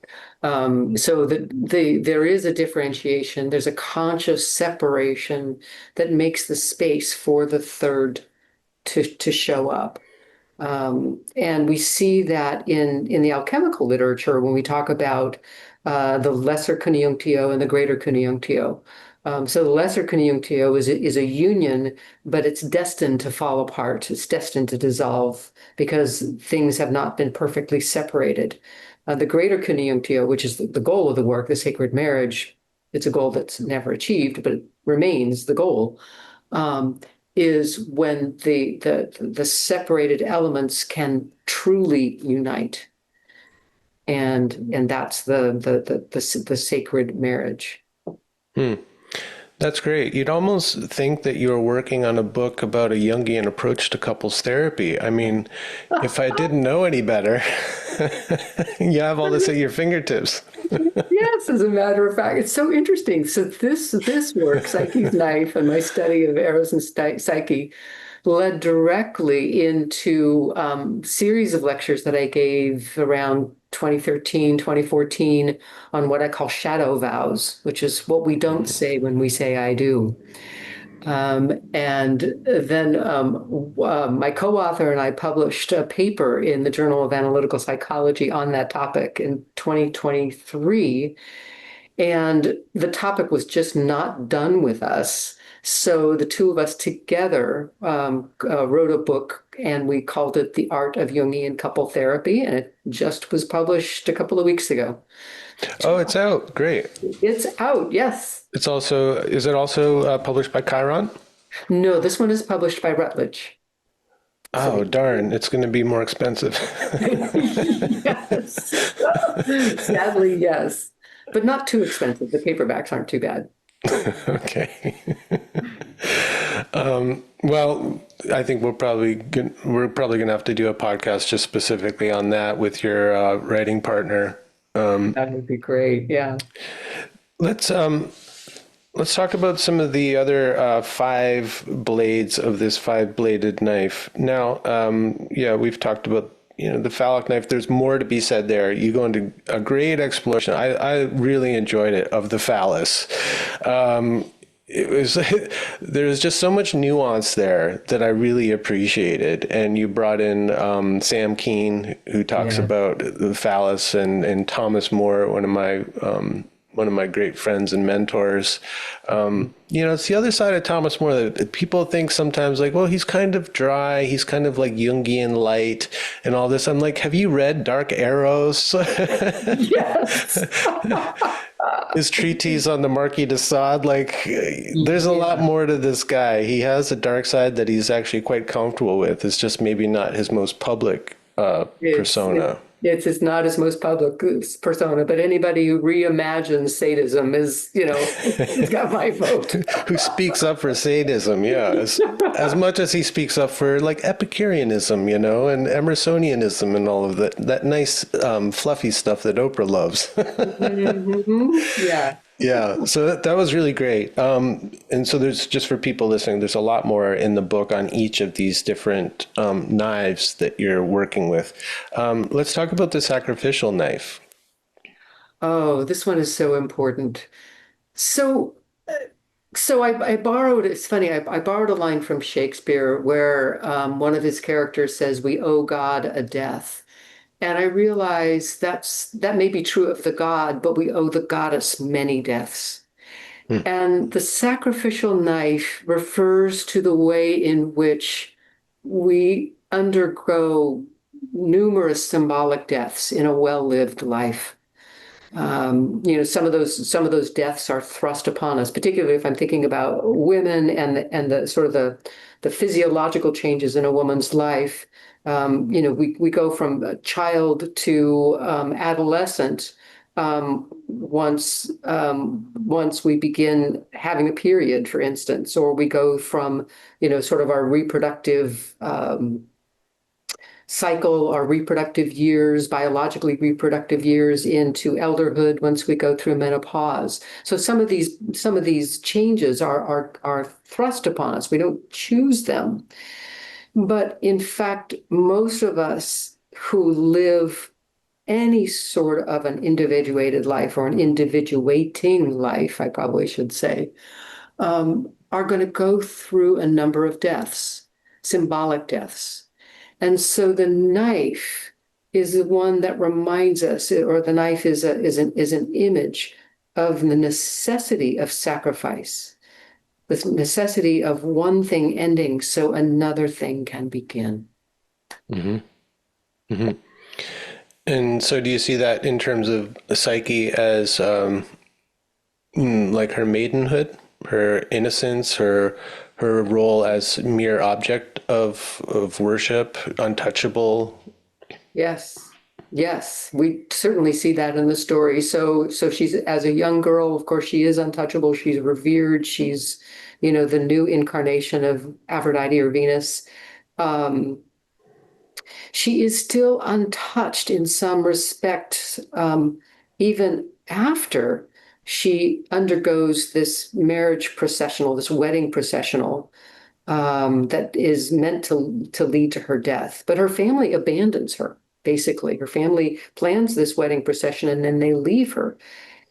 So there is a differentiation. There's a conscious separation that makes the space for the third to show up. And we see that in the alchemical literature when we talk about the lesser conjunctio and the greater conjunctio. So the lesser conjunctio is a union, but it's destined to fall apart. It's destined to dissolve because things have not been perfectly separated. The greater conjunctio, which is the goal of the work, the sacred marriage, it's a goal that's never achieved, but it remains the goal. Um, is when the separated elements can truly unite, and that's the sacred marriage. Hmm. That's great. You'd almost think that you were working on a book about a Jungian approach to couples therapy. I mean, if I didn't know any better, you have all this at your fingertips. Yes, as a matter of fact, it's so interesting. So this work, Psyche's Knife, and my study of Eros and Psyche led directly into series of lectures that I gave around 2013, 2014 on what I call shadow vows, which is what we don't say when we say I do. And then my co-author and I published a paper in the Journal of Analytical Psychology on that topic in 2023. And the topic was just not done with us. So the two of us together wrote a book, and we called it The Art of Jungian Couple Therapy. And it just was published a couple of weeks ago. Oh, it's out. Great. It's out, yes. Is it also published by Chiron? No, this one is published by Routledge. Oh, darn. It's going to be more expensive. Yes. Sadly, yes. But not too expensive. The paperbacks aren't too bad. Okay. Well, I think we're probably going to have to do a podcast just specifically on that with your writing partner. That would be great. Yeah. Let's talk about some of the other five blades of this five-bladed knife. Now, yeah, we've talked about the phallic knife. There's more to be said there. You go into a great exploration. I really enjoyed it, of the phallus. It was there's just so much nuance there that I really appreciated. And you brought in Sam Keen, who talks about the phallus, and Thomas More, one of my great friends and mentors. It's the other side of Thomas More that people think sometimes, like, well, he's kind of dry, he's kind of like Jungian light and all this. I'm like, have you read Dark Eros? Yes. His treatise on the Marquis de Sade? Like, there's a lot more to this guy. He has a dark side that he's actually quite comfortable with. It's just maybe not his most public persona. It's not his most public persona, but anybody who reimagines sadism is, he's got my vote. Who speaks up for sadism, yeah. As much as he speaks up for, like, Epicureanism, and Emersonianism and all of that nice fluffy stuff that Oprah loves. Mm-hmm. Yeah. Yeah, so that was really great. And so there's, just for people listening, there's a lot more in the book on each of these different knives that you're working with. Let's talk about the sacrificial knife. Oh, this one is so important. So, I borrowed, it's funny, I borrowed a line from Shakespeare where one of his characters says, "We owe God a death." And I realize that may be true of the god, but we owe the goddess many deaths. And the sacrificial knife refers to the way in which we undergo numerous symbolic deaths in a well-lived life. Some of those deaths are thrust upon us, particularly if I'm thinking about women and the sort of the physiological changes in a woman's life. We go from a child to adolescent once we begin having a period, for instance, or we go from sort of our reproductive cycle, our reproductive years, biologically reproductive years, into elderhood once we go through menopause. So some of these changes are thrust upon us. We don't choose them. But in fact, most of us who live any sort of an individuated life, or an individuating life, I probably should say, are going to go through a number of deaths, symbolic deaths. And so the knife is the one that reminds us, or the knife is an image of the necessity of sacrifice, the necessity of one thing ending so another thing can begin. Mm-hmm. Mm-hmm. And so do you see that in terms of Psyche as like her maidenhood, her innocence, her role as mere object of worship, untouchable? Yes. Yes, we certainly see that in the story. So she's, as a young girl, of course, she is untouchable. She's revered. She's, the new incarnation of Aphrodite or Venus. Um, she is still untouched in some respects, even after she undergoes this marriage processional, this wedding processional, that is meant to lead to her death. But her family abandons her. Basically, her family plans this wedding procession and then they leave her.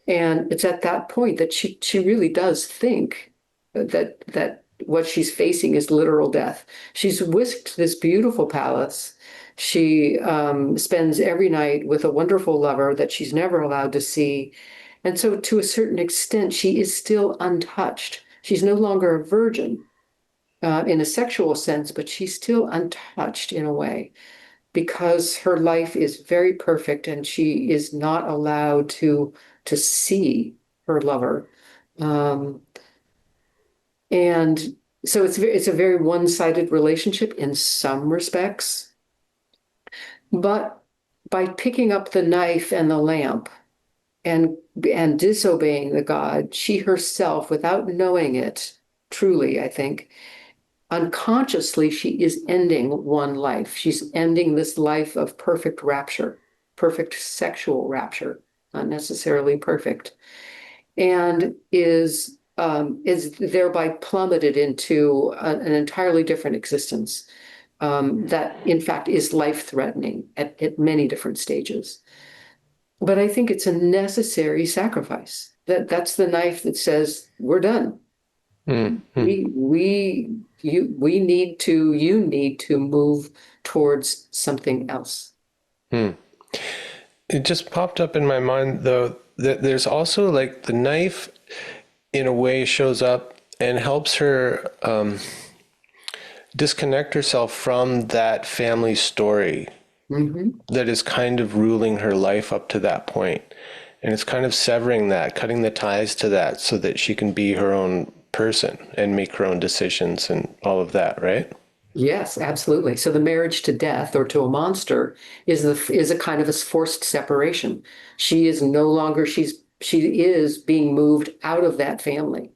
And it's at that point that she really does think that what she's facing is literal death. She's whisked to this beautiful palace. She spends every night with a wonderful lover that she's never allowed to see. And so, to a certain extent, she is still untouched. She's no longer a virgin in a sexual sense, but she's still untouched in a way because her life is very perfect and she is not allowed to see her lover. Um, and so it's a very one-sided relationship in some respects. But by picking up the knife and the lamp and disobeying the god, she herself, without knowing it, truly, I think, unconsciously, she is ending one life. She's ending this life of perfect rapture, perfect sexual rapture, not necessarily perfect, and is thereby plummeted into an entirely different existence that, in fact, is life-threatening at many different stages. But I think it's a necessary sacrifice. That's the knife that says, we're done. Mm-hmm. You need to move towards something else. Mm. It just popped up in my mind, though, that there's also like the knife in a way shows up and helps her disconnect herself from that family story that is kind of ruling her life up to that point. And it's kind of severing that, cutting the ties to that so that she can be her own person and make her own decisions and all of that, right? Yes, absolutely. So the marriage to death or to a monster is a kind of a forced separation. She is being moved out of that family.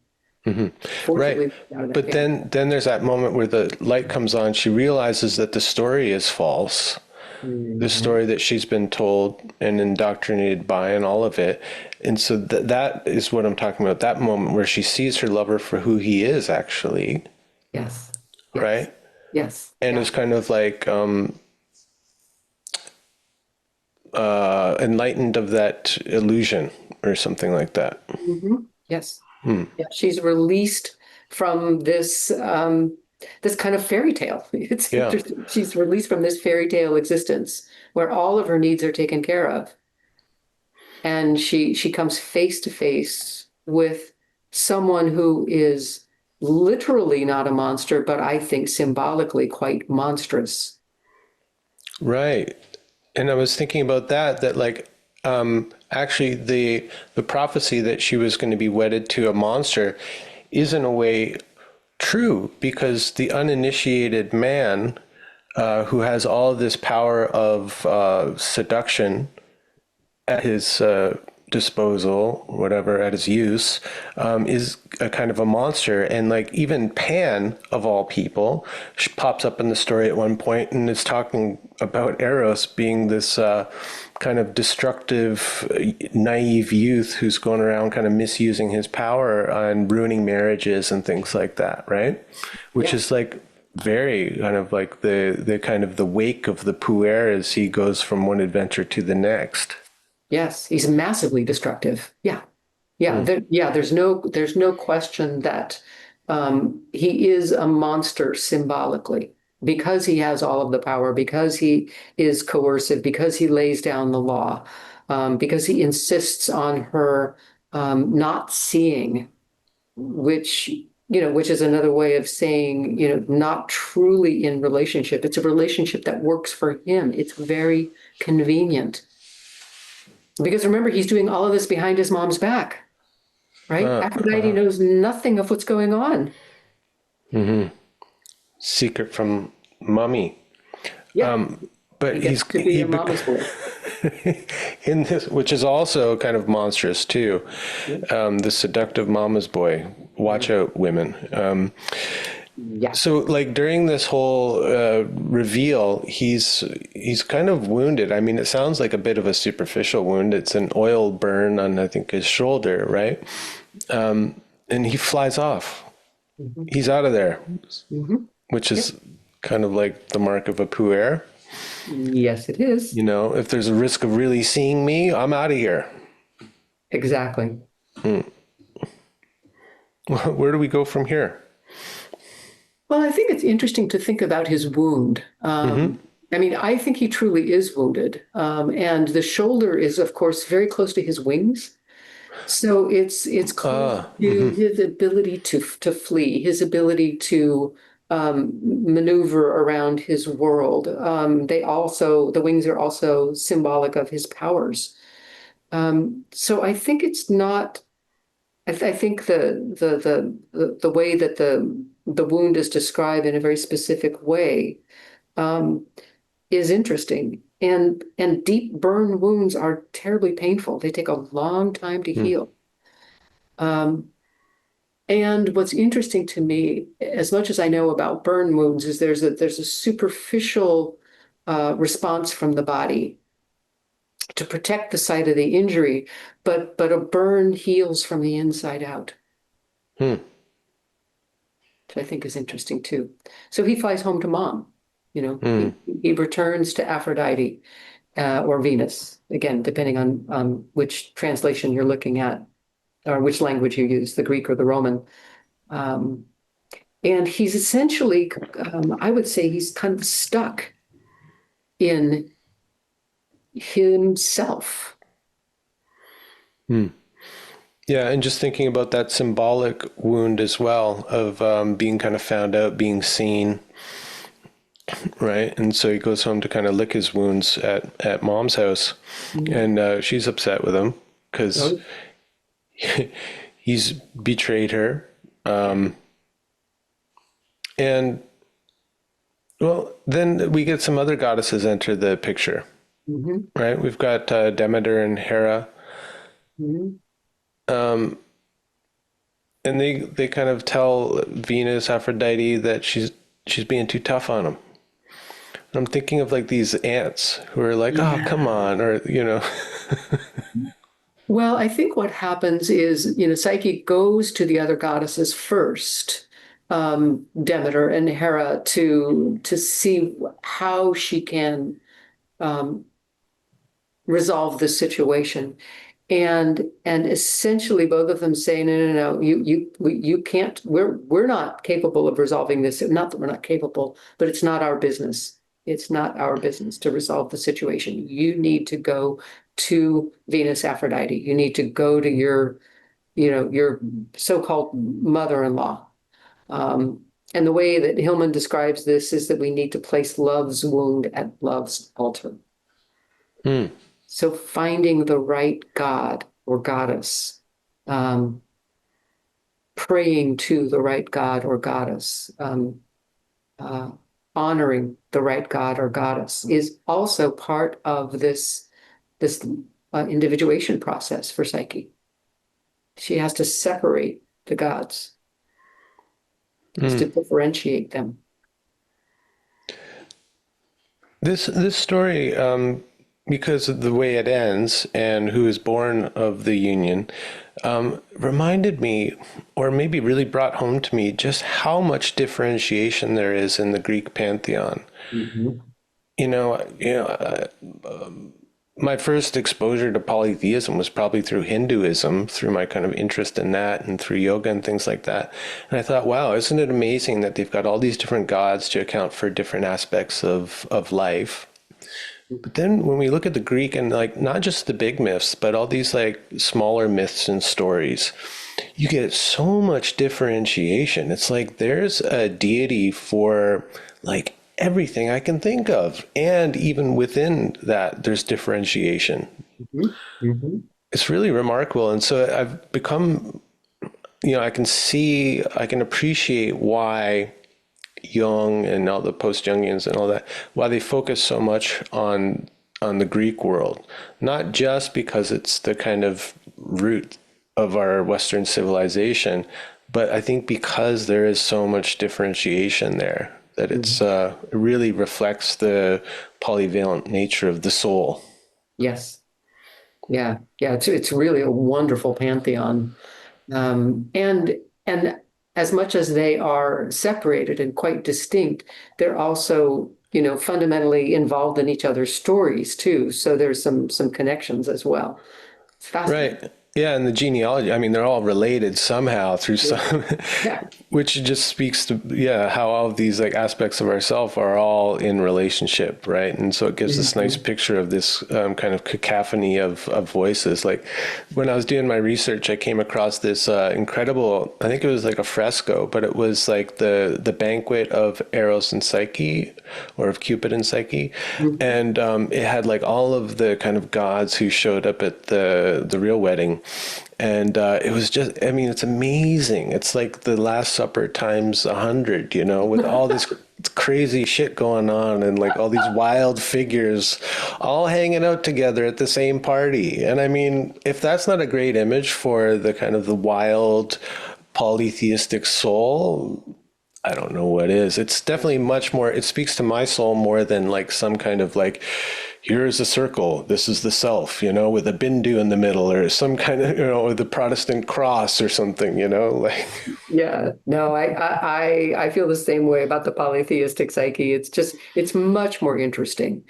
Right. Forcibly out of that But family. then there's that moment where the light comes on. She realizes that the story is false, the Mhm. story that she's been told and indoctrinated by and all of it. And so that is what I'm talking about, that moment where she sees her lover for who he is actually, Yes. Yes. right? Yes. And Yeah. is kind of like enlightened of that illusion or something like that. Yes. Yeah. She's released from this kind of fairy tale. It's Yeah. interesting. She's released from this fairy tale existence where all of her needs are taken care of. And she comes face to face with someone who is literally not a monster, but I think symbolically quite monstrous. Right. And I was thinking about that like actually the prophecy that she was going to be wedded to a monster is in a way true because the uninitiated man who has all of this power of seduction at his disposal, whatever, at his use, is a kind of a monster. And like even Pan, of all people, pops up in the story at one point and is talking about Eros being this kind of destructive, naive youth who's going around kind of misusing his power and ruining marriages and things like that, right? Which Yeah. is like very kind of like the kind of the wake of the puer as he goes from one adventure to the next. Yes. He's massively destructive. Yeah. Yeah. There's no question that he is a monster symbolically because he has all of the power, because he is coercive, because he lays down the law, because he insists on her not seeing, which which is another way of saying, not truly in relationship. It's a relationship that works for him. It's very convenient. Because remember, he's doing all of this behind his mom's back, right? Aphrodite knows nothing of what's going on. Secret from Mummy. Yeah, he But gets to be a mama's boy. in this, which is also kind of monstrous too. The seductive mama's boy. Watch out, women. Yeah. So, like during this whole reveal, he's kind of wounded. I mean, it sounds like a bit of a superficial wound. It's an oil burn on, I think, his shoulder, right? And he flies off. He's out of there, which is kind of like the mark of a puer. Yes, it is. You know, if there's a risk of really seeing me, I'm out of here. Exactly. Where do we go from here? Well, I think it's interesting to think about his wound. I mean, I think he truly is wounded. And the shoulder is, of course, very close to his wings. So it's close to his ability to flee, his ability to maneuver around his world. The wings are also symbolic of his powers. So I think it's not. I think the way that the wound is described in a very specific way is interesting. And deep burn wounds are terribly painful. They take a long time to heal. And what's interesting to me, as much as I know about burn wounds, is there's a superficial response from the body to protect the site of the injury, but a burn heals from the inside out. Which I think is interesting too. So he flies home to mom. He returns to Aphrodite or Venus, again, depending on which translation you're looking at or which language you use, the Greek or the Roman. And he's essentially, I would say he's kind of stuck in himself. Yeah, and just thinking about that symbolic wound as well of being kind of found out, being seen, right? And so he goes home to kind of lick his wounds at mom's house, and she's upset with him because he's betrayed her. And well, then we get some other goddesses enter the picture, right? We've got Demeter and Hera. And they kind of tell Venus, Aphrodite, that she's being too tough on him. And I'm thinking of like these ants who are like, oh, come on, or, Well, I think what happens is, Psyche goes to the other goddesses first, Demeter and Hera, to see how she can resolve this situation. And essentially both of them say, no, you can't, we're not capable of resolving this. Not that we're not capable, but it's not our business. It's not our business to resolve the situation. You need to go to Venus Aphrodite. You need to go to your so-called mother-in-law. And the way that Hillman describes this is that we need to place love's wound at love's altar. So finding the right god or goddess, praying to the right god or goddess, honoring the right god or goddess is also part of this individuation process for Psyche. She has to separate the gods, has to differentiate them. This story, because of the way it ends and who is born of the union, reminded me, or maybe really brought home to me, just how much differentiation there is in the Greek pantheon. My first exposure to polytheism was probably through Hinduism, through my kind of interest in that and through yoga and things like that. And I thought, wow, isn't it amazing that they've got all these different gods to account for different aspects of life? But then when we look at the Greek and like not just the big myths, but all these like smaller myths and stories, you get so much differentiation. It's like there's a deity for like everything I can think of. And even within that, there's differentiation. It's really remarkable. And so I've become, I can appreciate why Jung and all the post-Jungians and all that, why they focus so much on on the Greek world, not just because it's the kind of root of our Western civilization, but I think because there is so much differentiation there, that it really reflects the polyvalent nature of the soul. Yes. Yeah. Yeah. It's really a wonderful pantheon. And as much as they are separated and quite distinct, they're also, fundamentally involved in each other's stories too. So there's some connections as well. It's fascinating. Right. Yeah, and the genealogy, I mean, they're all related somehow through some, Yeah. which just speaks to, yeah, how all of these like aspects of ourself are all in relationship, right? And so it gives this nice picture of this kind of cacophony of voices. Like when I was doing my research, I came across this incredible, I think it was like a fresco, but it was like the banquet of Eros and Psyche, or of Cupid and Psyche. And it had like all of the kind of gods who showed up at the real wedding. And it was just, I mean, it's amazing. It's like the Last Supper times 100, with all this crazy shit going on and like all these wild figures all hanging out together at the same party. And I mean, if that's not a great image for the kind of the wild polytheistic soul, I don't know what is. It's definitely much more, it speaks to my soul more than like some kind of like, here is a circle, this is the self, with a bindu in the middle, or some kind of, or the Protestant cross or something, like. Yeah, no, I feel the same way about the polytheistic psyche. It's much more interesting.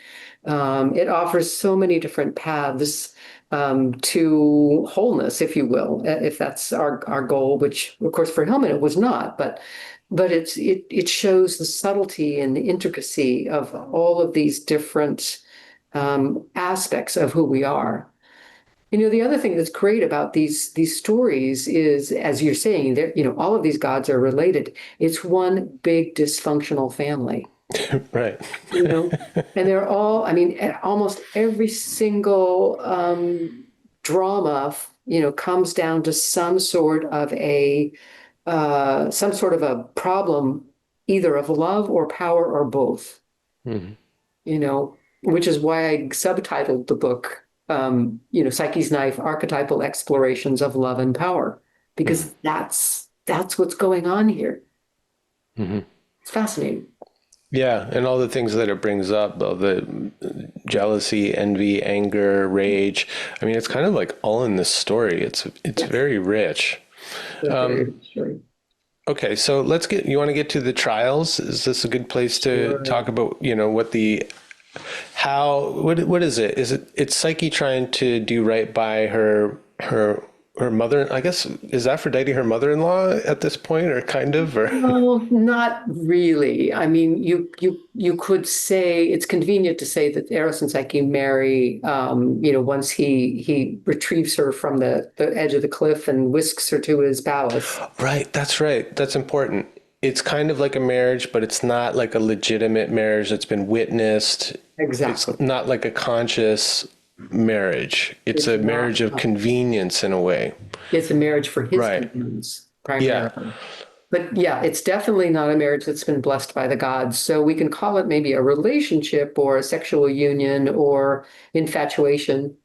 It offers so many different paths to wholeness, if you will, if that's our goal, which of course for Hillman it was not, but it shows the subtlety and the intricacy of all of these different aspects of who we are. The other thing that's great about these stories is, as you're saying, that all of these gods are related. It's one big dysfunctional family. Right. And they're all, I mean, almost every single drama, comes down to some sort of a problem, either of love or power or both. You know, which is why I subtitled the book, Psyche's Knife, Archetypal Explorations of Love and Power, because that's what's going on here. It's fascinating. Yeah, and all the things that it brings up, though, the jealousy, envy, anger, rage. I mean, it's kind of like all in this story. It's very rich. Okay, so you want to get to the trials? Is this a good place to talk about, what what is it? It's Psyche trying to do right by her mother, I guess, is Aphrodite her mother-in-law at this point, or kind of, or? No, not really. I mean, you could say it's convenient to say that Eros and Psyche marry, once he retrieves her from the edge of the cliff and whisks her to his palace. Right, that's right. That's important. It's kind of like a marriage, but it's not like a legitimate marriage that's been witnessed. Exactly. It's not like a conscious marriage. It's a marriage of convenience in a way. It's a marriage for his convenience, primarily. Yeah. But yeah, it's definitely not a marriage that's been blessed by the gods. So we can call it maybe a relationship or a sexual union or infatuation.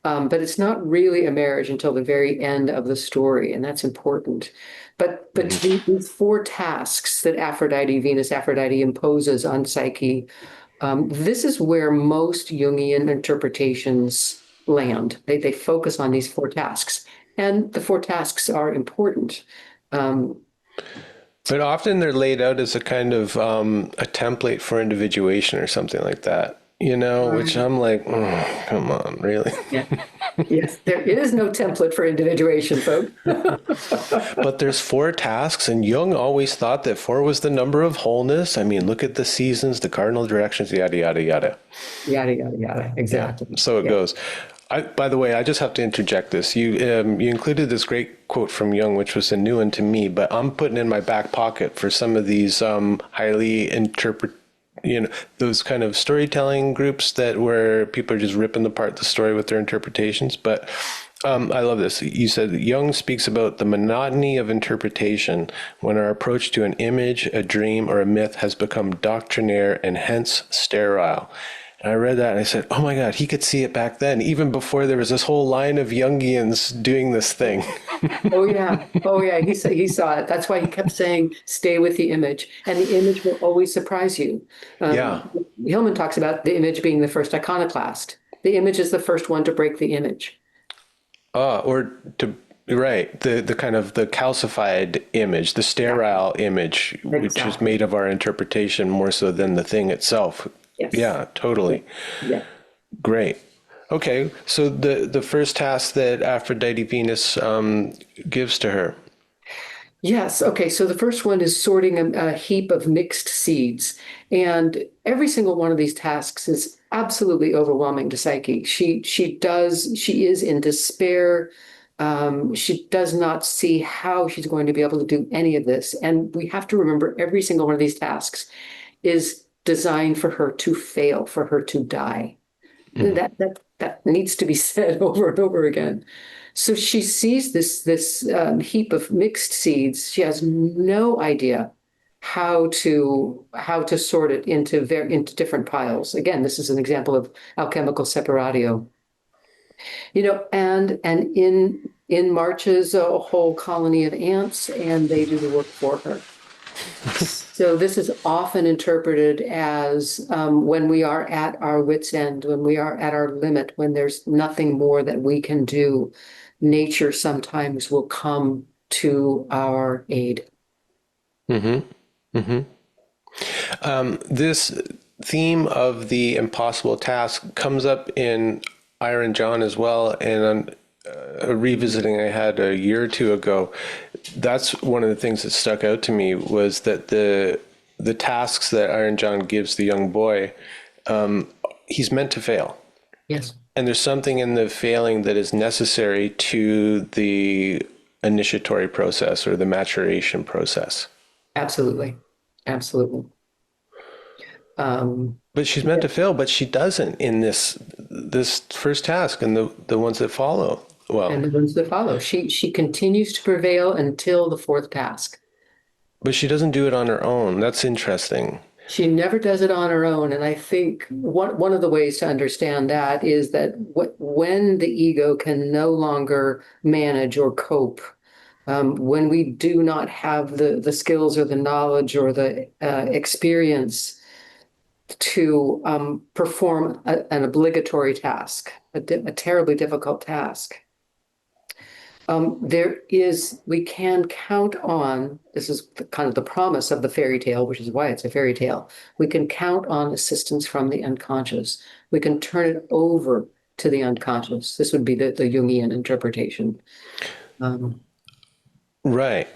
But it's not really a marriage until the very end of the story, and that's important. But these four tasks that Venus Aphrodite imposes on Psyche, this is where most Jungian interpretations land. They focus on these four tasks, and the four tasks are important. But often they're laid out as a kind of a template for individuation or something like that, which I'm like, come on, really? Yeah. Yes, there is no template for individuation, folks. But there's four tasks, and Jung always thought that four was the number of wholeness. I mean, look at the seasons, the cardinal directions, yada, yada, yada. Yada, yada, yada. Exactly. Yeah, so it goes. By the way, I just have to interject this. You included this great quote from Jung, which was a new one to me, but I'm putting in my back pocket for some of these highly those kind of storytelling groups where people are just ripping apart the story with their interpretations. But I love this. You said Jung speaks about the monotony of interpretation when our approach to an image, a dream, or a myth has become doctrinaire and hence sterile. And I read that and I said, oh my God, he could see it back then, even before there was this whole line of Jungians doing this thing. Oh yeah. Oh yeah. He saw it. That's why he kept saying, stay with the image. And the image will always surprise you. Yeah. Hillman talks about the image being the first iconoclast. The image is the first one to break the image. Or to, right, the kind of the calcified image, the sterile image, which is Exactly. made of our interpretation more so than the thing itself. Yes. Yeah, totally. Yeah. Great. Okay, so the first task that Aphrodite Venus gives to her. Yes. Okay. So the first one is sorting a heap of mixed seeds. And every single one of these tasks is absolutely overwhelming to Psyche. She is in despair. She does not see how she's going to be able to do any of this. And we have to remember every single one of these tasks is designed for her to fail, for her to die. Mhm. That needs to be said over and over again. So she sees this heap of mixed seeds. She has no idea how to sort it into different piles. Again, this is an example of alchemical separatio. And in marches a whole colony of ants, and they do the work for her. So this is often interpreted as when we are at our wit's end, when we are at our limit, when there's nothing more that we can do, nature sometimes will come to our aid. Mm-hmm. Mm-hmm. This theme of the impossible task comes up in Iron John as well, and on a revisiting I had a year or two ago. That's one of the things that stuck out to me was that the tasks that Iron John gives the young boy, he's meant to fail. Yes, And there's something in the failing that is necessary to the initiatory process or the maturation process. absolutely. Absolutely. Um, But she's meant to fail, but she doesn't in this first task and the ones that follow. and Well, the ones that follow. She continues to prevail until the fourth task. but she doesn't do it on her own. That's interesting. She never does it on her own. And I think one of the ways to understand that is that when the ego can no longer manage or cope, when we do not have the skills or the knowledge or the experience to perform an obligatory task, a terribly difficult task, we can count on, this is kind of the promise of the fairy tale, which is why it's a fairy tale. We can count on assistance from the unconscious. We can turn it over to the unconscious. This would be the Jungian interpretation. Um, Right.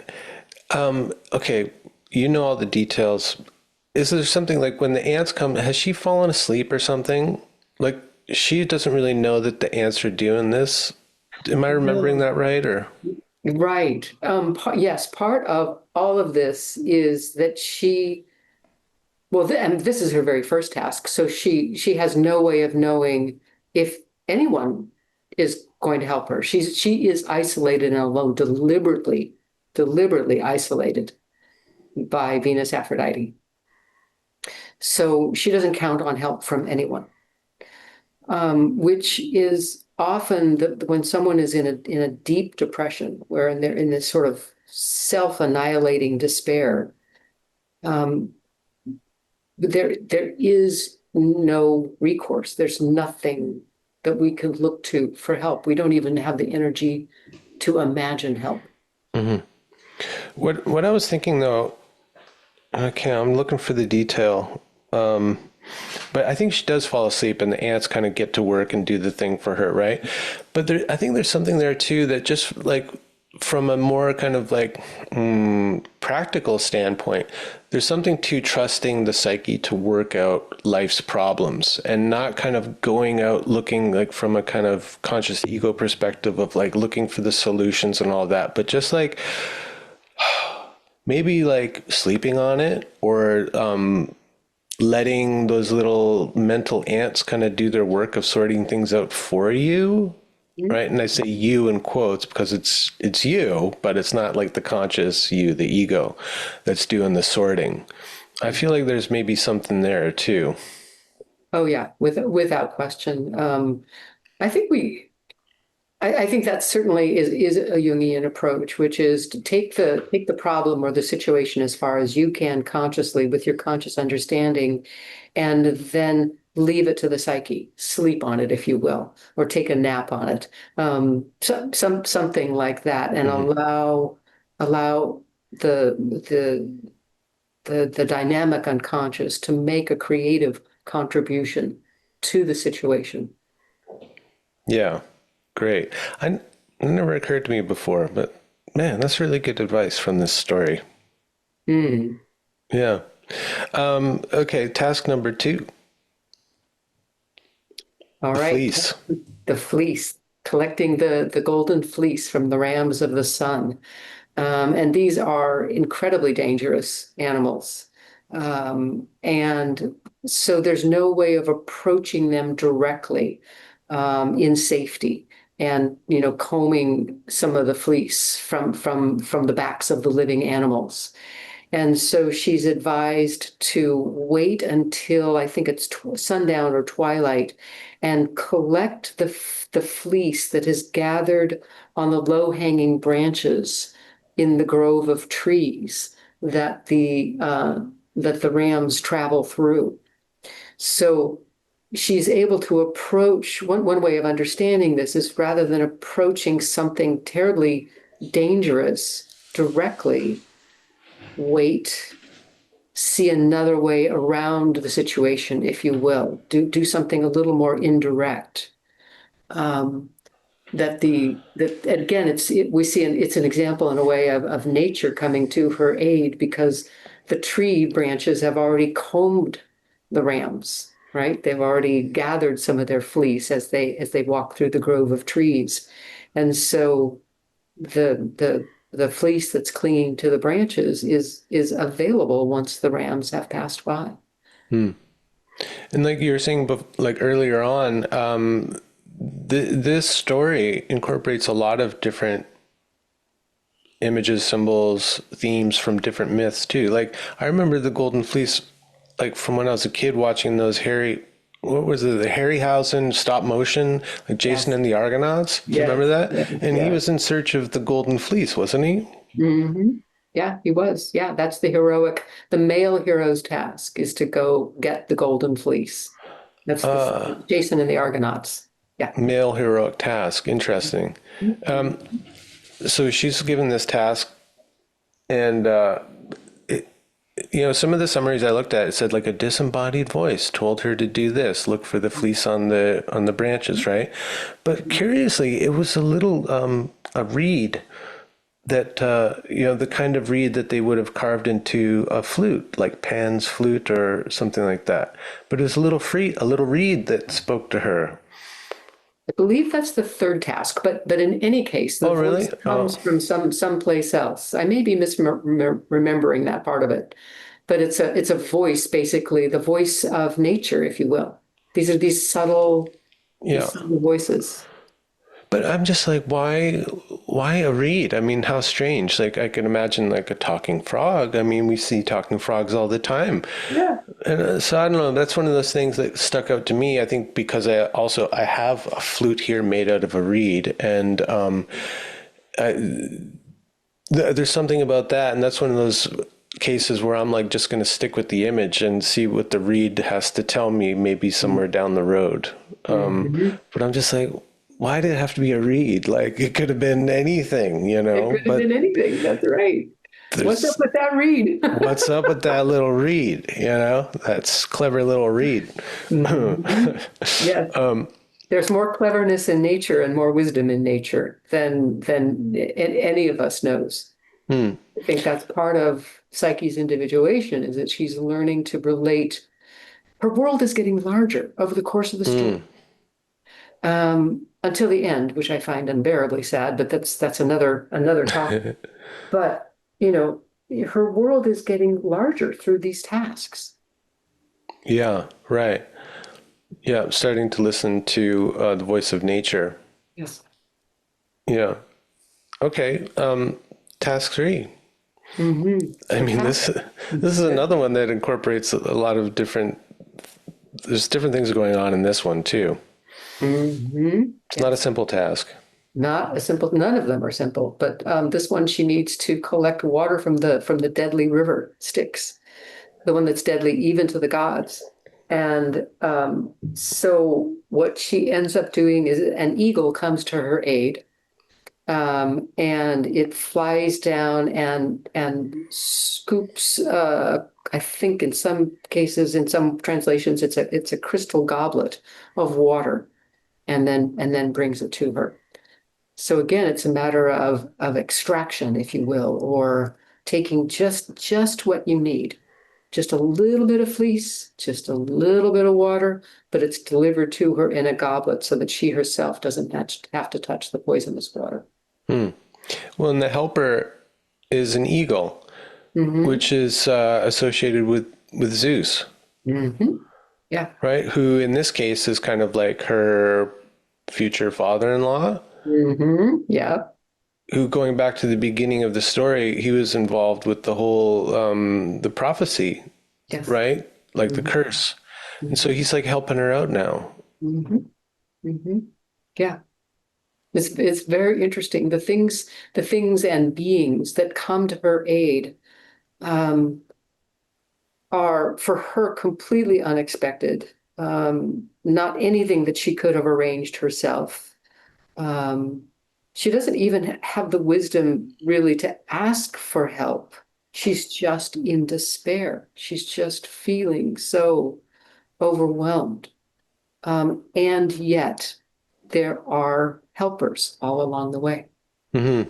Okay. You know all the details. Is there something like when the ants come, has she fallen asleep or something? Like she doesn't really know that the ants are doing this. Am I remembering that right? Or right. Yes, part of all of this is that and this is her very first task. So she has no way of knowing if anyone is going to help her. She is isolated and alone, deliberately isolated by Venus Aphrodite. So she doesn't count on help from anyone, which is often when someone is in a deep depression, where they're in this sort of self-annihilating despair. Um, there is no recourse. There's nothing that we can look to for help. We don't even have the energy to imagine help. what I was thinking though, okay, I'm looking for the detail. But I think she does fall asleep and the ants kind of get to work and do the thing for her, right? But I think there's something there too that just like from a more kind of like practical standpoint, there's something to trusting the psyche to work out life's problems and not kind of going out looking like from a kind of conscious ego perspective of like looking for the solutions and all that, but just like maybe like sleeping on it or letting those little mental ants kind of do their work of sorting things out for you, right? And I say you in quotes because it's you, but it's not like the conscious you, the ego, that's doing the sorting. I feel like there's maybe something there too. Oh yeah, without question. I think we I think that certainly is a Jungian approach, which is to take the problem or the situation as far as you can consciously with your conscious understanding, and then leave it to the psyche, sleep on it, if you will, or take a nap on it, something like that, and Hmm. allow the the dynamic unconscious to make a creative contribution to the situation. Yeah, great. I it never occurred to me before, but man, that's really good advice from this story. Hmm. Yeah. Okay, task number 2, All the right. fleece. The fleece, collecting the golden fleece from the rams of the sun. And these are incredibly dangerous animals. And so there's no way of approaching them directly in safety and, combing some of the fleece from the backs of the living animals. And so she's advised to wait until I think it's sundown or twilight and collect the fleece that is gathered on the low-hanging branches in the grove of trees that the rams travel through. So she's able to approach one way of understanding this is rather than approaching something terribly dangerous directly, wait, see another way around the situation, if you will. Do something a little more indirect. Um, that again, we see it's an example in a way of nature coming to her aid because the tree branches have already combed the rams, right? They've already gathered some of their fleece as they walk through the grove of trees, and so the fleece that's clinging to the branches is available once the rams have passed by. Hmm. And like you were saying, like earlier on, this story incorporates a lot of different images, symbols, themes from different myths too. Like I remember the Golden Fleece, like from when I was a kid watching those what was it, the Harryhausen stop motion, like Jason Yes, and the Argonauts. Do you remember yes, that? yes, And he yes. was in search of the Golden Fleece, wasn't he? Hmm. Yeah, he was. Yeah, that's the male hero's task is to go get the golden fleece. That's Uh, Jason and the Argonauts. Yeah. Male heroic task. Interesting. So she's given this task, and some of the summaries I looked at, it said like a disembodied voice told her to do this, look for the fleece on the branches, right? But curiously, it was a little a reed that the kind of reed that they would have carved into a flute, like Pan's flute or something like that. But it was a little reed that spoke to her. I believe that's the third task, but in any case, the Oh, voice really? comes Oh, from someplace else. I may be misremembering that part of it, but it's a voice, basically the voice of nature, if you will. These are yeah. these subtle voices. But I'm just like, why a reed? I mean, how strange. Like, I can imagine like a talking frog. I mean, we see talking frogs all the time. Yeah. And so I don't know. That's one of those things that stuck out to me. I think because I have a flute here made out of a reed, and there's something about that, and that's one of those cases where I'm like just going to stick with the image and see what the reed has to tell me, maybe somewhere down the road. Mhm. But I'm just like, why did it have to be a reed? Like it could have been anything, It could have been But anything. That's right. What's up there's with that read? what's up with that little reed? That's clever little reed. Mhm. Yes. There's more cleverness in nature and more wisdom in nature than any of us knows. Hmm. I think that's part of Psyche's individuation is that she's learning to relate. Her world is getting larger over the course of the Hmm. story, until the end, which I find unbearably sad, but that's another topic. But, her world is getting larger through these tasks. Yeah, right. Yeah, I'm starting to listen to the voice of nature. Yes. Yeah. Okay. Task 3. Hmm. I So mean, this is another one that incorporates a lot of different there's different things going on in this one too. It's not a simple task. Not a simple, none of them are simple, but this one she needs to collect water from the deadly river Styx, the one that's deadly even to the gods. And so what she ends up doing is an eagle comes to her aid, and it flies down and scoops. I think in some cases, in some translations, it's a crystal goblet of water, and then brings it to her. So again, it's a matter of extraction, if you will, or taking just what you need. Just a little bit of fleece, just a little bit of water, but it's delivered to her in a goblet so that she herself doesn't have to touch the poisonous water. Hmm. Well, and the helper is an eagle, which is associated with Zeus, Yeah. right? Who in this case is kind of like her future father-in-law. Yeah. Who, going back to the beginning of the story, he was involved with the whole the prophecy, Yes. right? Like the curse. And so he's like helping her out now. Yeah. It's very interesting. The things and beings that come to her aid um, are for her completely unexpected. Not anything that she could have arranged herself. Um, she doesn't even have the wisdom really to ask for help. She's just in despair. She's just feeling so overwhelmed. And yet there are helpers all along the way. Hmm.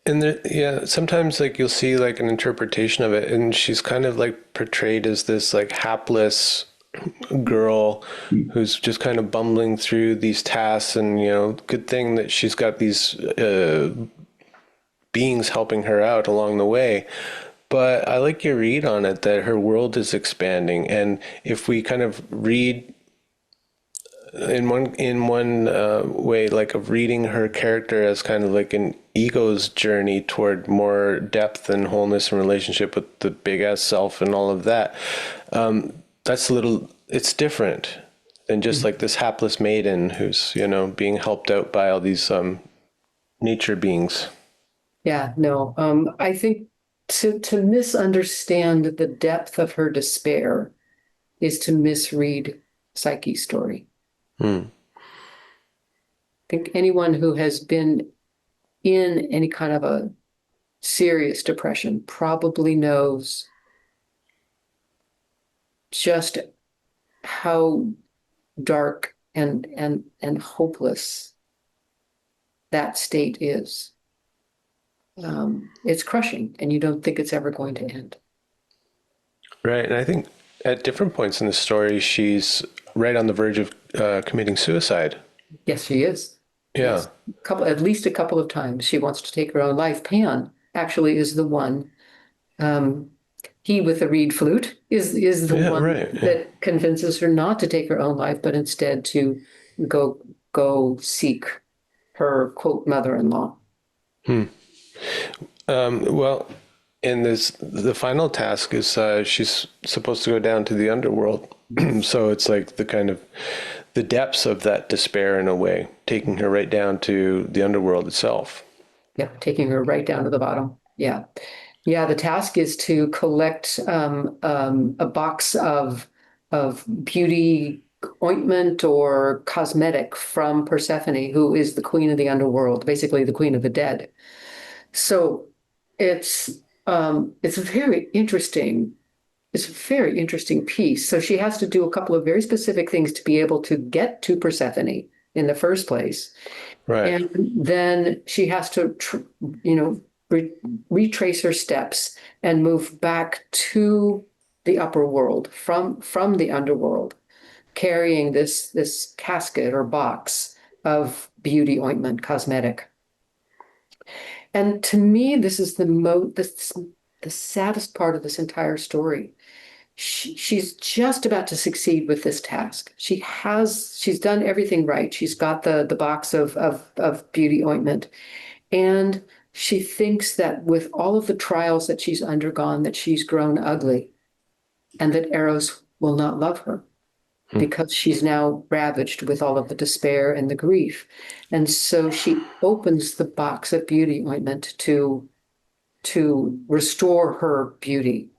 And there, yeah, sometimes like you'll see like an interpretation of it, and she's kind of like portrayed as this like hapless girl who's just kind of bumbling through these tasks, and good thing that she's got these beings helping her out along the way. But I like your read on it that her world is expanding, and if we kind of read in one way, like of reading her character as kind of like an ego's journey toward more depth and wholeness and relationship with the big ass self and all of that, that's it's different than just like this hapless maiden who's being helped out by all these nature beings. Yeah, no. I think to misunderstand the depth of her despair is to misread Psyche's story. Hmm. I think anyone who has been in any kind of a serious depression probably knows just how dark and hopeless that state is. It's crushing, and you don't think it's ever going to end. Right, and I think at different points in the story, she's right on the verge of committing suicide. Yes, she is. Yeah. Yes. At least a couple of times she wants to take her own life. Pan actually is the one. He with the reed flute is the Yeah, one right. Yeah. that convinces her not to take her own life, but instead to go seek her quote mother-in-law. Hmm. Well, in the final task is she's supposed to go down to the underworld. So it's like the kind of the depths of that despair in a way, taking her right down to the underworld itself. Yeah, taking her right down to the bottom. Yeah. Yeah, the task is to collect a box of beauty ointment or cosmetic from Persephone, who is the queen of the underworld, basically the queen of the dead. So it's it's very interesting. It's a very interesting piece. So she has to do a couple of very specific things to be able to get to Persephone in the first place. Right. And then she has to, re retrace her steps and move back to the upper world from the underworld, carrying this casket or box of beauty ointment, cosmetic. And to me, this is the saddest part of this entire story. She's just about to succeed with this task. She's done everything right. She's got the box of beauty ointment. And she thinks that with all of the trials that she's undergone, that she's grown ugly and that Eros will not love her. because she's now ravaged with all of the despair and the grief. And so she opens the box of beauty ointment to restore her beauty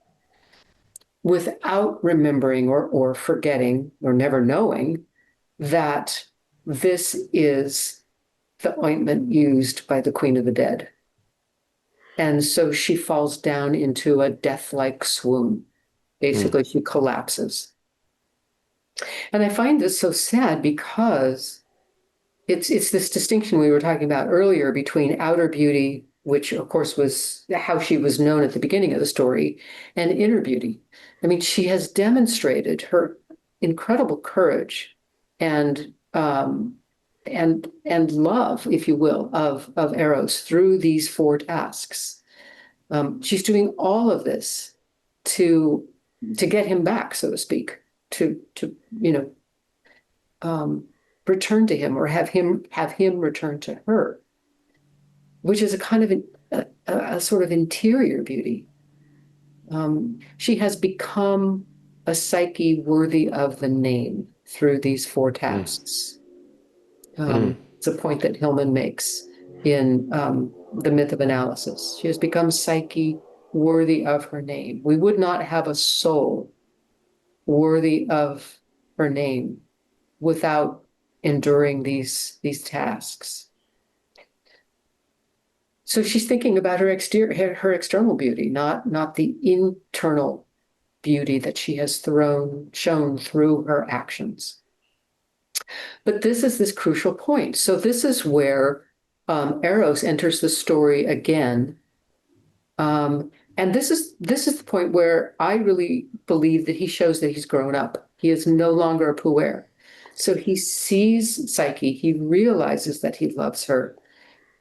without remembering or forgetting or never knowing that this is the ointment used by the Queen of the Dead. And so she falls down into a death-like swoon. Basically, she collapses. And I find this so sad because it's this distinction we were talking about earlier between outer beauty, which of course was how she was known at the beginning of the story, and inner beauty. I mean, she has demonstrated her incredible courage and and love, if you will, of Eros through these four tasks. She's doing all of this to get him back, so to speak, to return to him or have him return to her, which is a kind of a sort of interior beauty. She has become a psyche worthy of the name through these four tasks. It's a point that Hillman makes in The Myth of Analysis. She has become psyche worthy of her name. We would not have a soul worthy of her name without enduring these tasks. So she's thinking about her external beauty, not the internal beauty that she has shown through her actions. But this is this crucial point. So this is where Eros enters the story again. And this is the point where I really believe that he shows that he's grown up. He is no longer a puer. So he sees Psyche. He realizes that he loves her.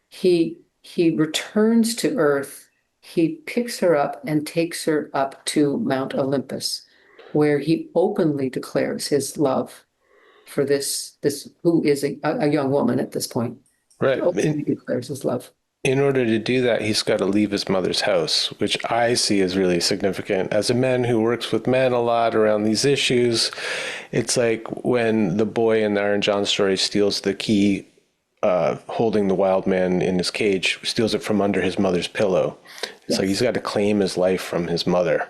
He returns to Earth. He picks her up and takes her up to Mount Olympus, where he openly declares his love for this who is a young woman at this point. Right. He openly declares his love. In order to do that, he's got to leave his mother's house, which I see as really significant. As a man who works with men a lot around these issues, it's like when the boy in the Iron John story steals the key, holding the wild man in his cage, steals it from under his mother's pillow. It's like he's got to claim his life from his mother.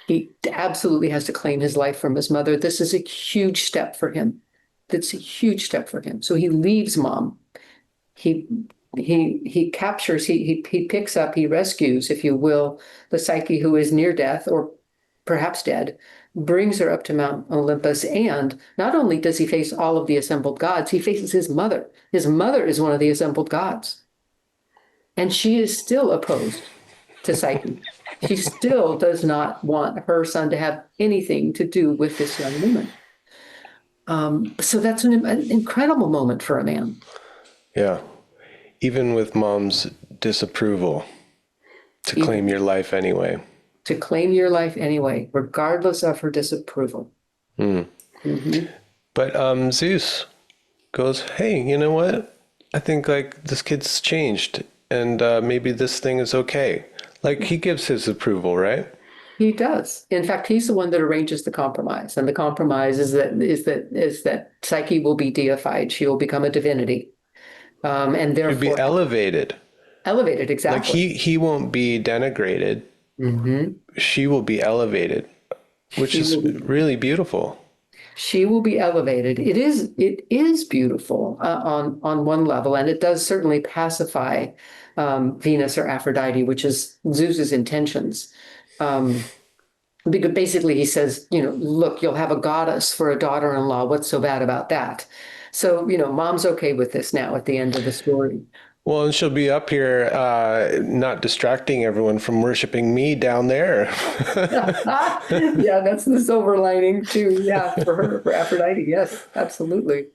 He absolutely has to claim his life from his mother. This is a huge step for him. That's a huge step for him. So he leaves mom. He captures, he picks up, he rescues, if you will, the Psyche who is near death or perhaps dead, brings her up to Mount Olympus. And not only does he face all of the assembled gods, he faces his mother. His mother is one of the assembled gods. And she is still opposed to Psyche. She still does not want her son to have anything to do with this young woman. So that's an incredible moment for a man. Yeah. Even with mom's disapproval, to claim your life anyway. To claim your life anyway, regardless of her disapproval. Mm-hmm. But Zeus goes, hey, you know what? I think like this kid's changed and maybe this thing is okay. Like he gives his approval, right? He does. In fact, he's the one that arranges the compromise. And the compromise is that Psyche will be deified. She will become a divinity. And therefore be elevated. Elevated, exactly. Like he won't be denigrated. Mm-hmm. She will be elevated, which is really beautiful. She will be elevated. It is beautiful on one level, and it does certainly pacify Venus or Aphrodite, which is Zeus's intentions. Because basically he says, look, you'll have a goddess for a daughter-in-law. What's so bad about that? So, mom's okay with this now at the end of the story. Well, and she'll be up here not distracting everyone from worshiping me down there. Yeah, that's the silver lining too. Yeah, for Aphrodite. Yes, absolutely.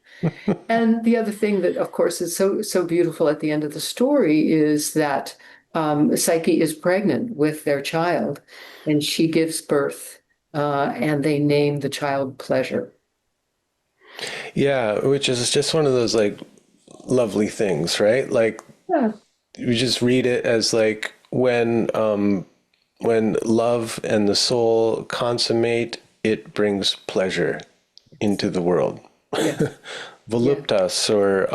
And the other thing that, of course, is so beautiful at the end of the story is that Psyche is pregnant with their child, and she gives birth, and they name the child Pleasure. Yeah, which is just one of those like lovely things, right? Like you just read it as like when love and the soul consummate, it brings pleasure. into the world. Yes. Yeah. Voluptas or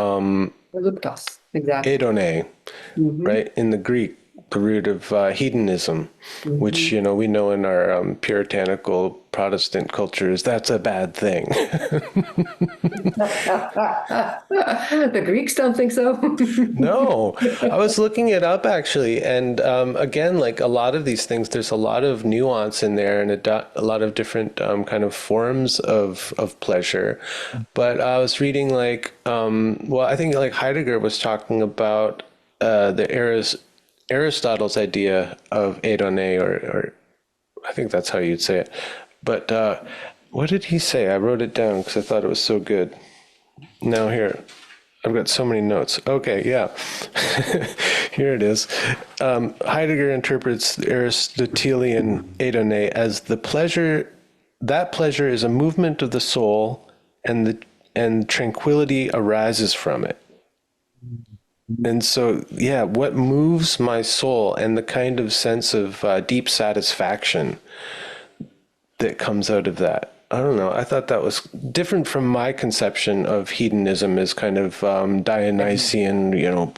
Voluptas. Exactly. edone, Hmm. right? In the Greek, the root of hedonism, which, Hmm. you know, we know in our puritanical Protestant cultures, that's a bad thing. The Greeks don't think so. No, I was looking it up actually, and again, like a lot of these things, there's a lot of nuance in there, and a lot of different kind of forms of pleasure. But I was reading like, well, I think like Heidegger was talking about the Aristotle's idea of Adone, or I think that's how you'd say it. But what did he say? I wrote it down because I thought it was so good. Now here, I've got so many notes. Okay, yeah. Here it is. Heidegger interprets the Aristotelian Adone as the pleasure, that pleasure is a movement of the soul and tranquility arises from it. And so, yeah, what moves my soul and the kind of sense of deep satisfaction that comes out of that. I don't know. I thought that was different from my conception of hedonism as kind of Dionysian, you know,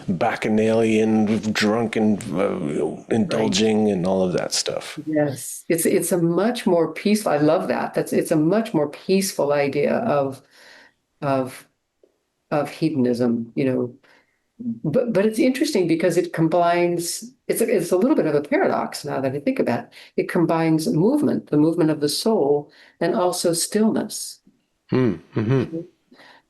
bacchanalian, drunken, Right. indulging, and all of that stuff. Yes. It's a much more peaceful. I love that. It's a much more peaceful idea of of hedonism, you know. But it's interesting because it combines, it's a little bit of a paradox now that I think about it. It combines movement, the movement of the soul, and also stillness. Mm-hmm.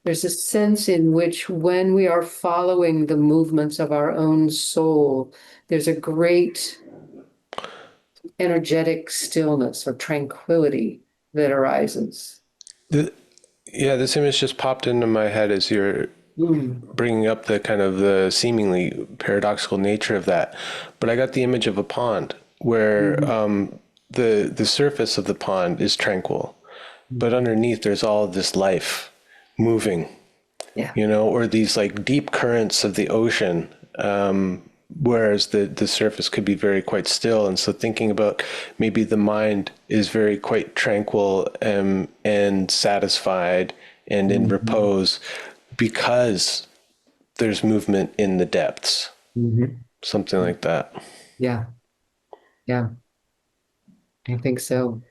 There's a sense in which when we are following the movements of our own soul, there's a great energetic stillness or tranquility that arises. The, yeah, this image just popped into my head as you're Mm. bringing up the kind of the seemingly paradoxical nature of that. But I got the image of a pond where Mhm. the surface of the pond is tranquil, but underneath there's all of this life moving, Yeah. you know, or these like deep currents of the ocean. Whereas the surface could be very quite still. And so thinking about maybe the mind is very quite tranquil and satisfied and in Mhm. repose because there's movement in the depths, Mhm. something like that. Yeah. Yeah. I think so.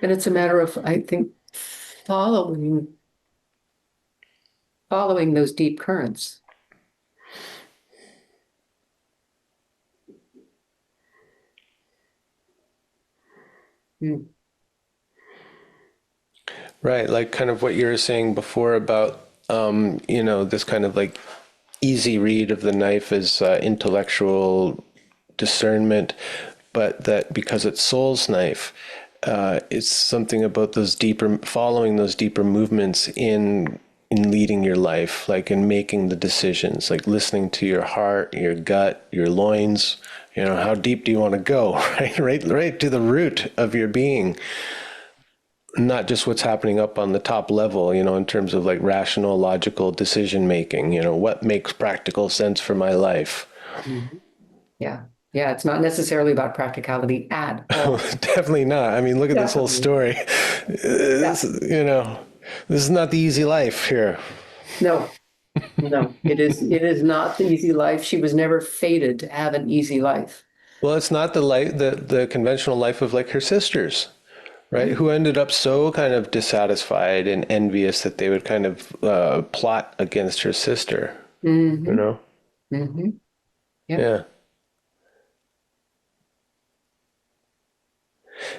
And it's a matter of, I think, following following those deep currents. Mm. Right, like kind of what you were saying before about, you know, this kind of like easy read of the knife is intellectual discernment, but that because it's soul's knife, it's something about those deeper, following those deeper movements in leading your life, like in making the decisions, like listening to your heart, your gut, your loins. You know, how deep do you want to go? Right to the root of your being, not just what's happening up on the top level, you know, in terms of like rational, logical decision making, you know, what makes practical sense for my life. Mhm. Yeah. Yeah. It's not necessarily about practicality at all. Definitely not. I mean, look at this whole Definitely. story. Yeah. You know, this is not the easy life here. No, no. It is not the easy life. She was never fated to have an easy life. Well, it's not the life, the conventional life of like her sisters, right? Right. Who ended up so kind of dissatisfied and envious that they would kind of plot against her sister, you Mm-hmm. know? Mm-hmm. Yep. Yeah.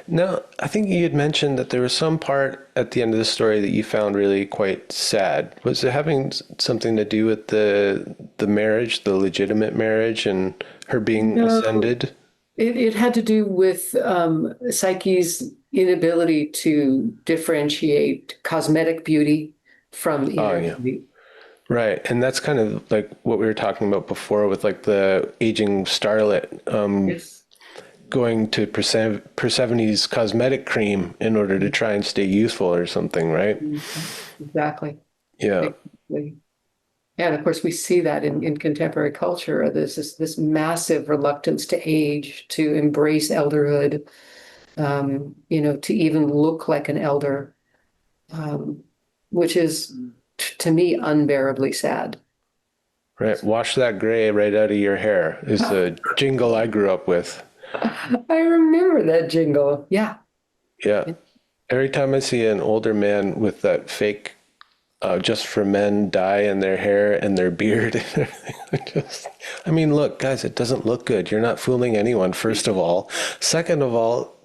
Now, I think you had mentioned that there was some part at the end of the story that you found really quite sad. Was it having something to do with the marriage, the legitimate marriage, and her being No, ascended? it had to do with Psyche's inability to differentiate cosmetic beauty from Oh, inner yeah. beauty. Right. And that's kind of like what we were talking about before with like the aging starlet Yes. going to Persephone's cosmetic cream in order to try and stay youthful or something, right? Mhm. Exactly. Yeah. Exactly. And of course, we see that in contemporary culture. There's this massive reluctance to age, to embrace elderhood. to even look like an elder, um, which is to me unbearably sad. Right. Wash that gray right out of your hair is the jingle I grew up with. I remember that jingle. Yeah. Yeah. Every time I see an older man with that fake just for men dye in their hair and their beard and everything, I mean, look, guys, it doesn't look good. You're not fooling anyone, first of all. Second of all,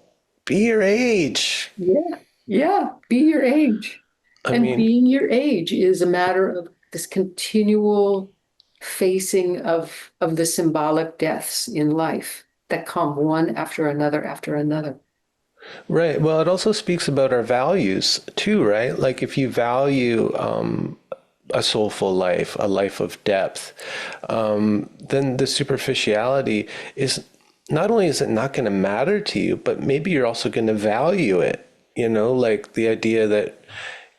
be your age. Yeah. Yeah. Be your age. I And mean, being your age is a matter of this continual facing of the symbolic deaths in life that come one after another after another. right. Well, it also speaks about our values too, right? Like if you value a soulful life, a life of depth, then the superficiality is not only is it not going to matter to you, but maybe you're also going to value it. Like the idea that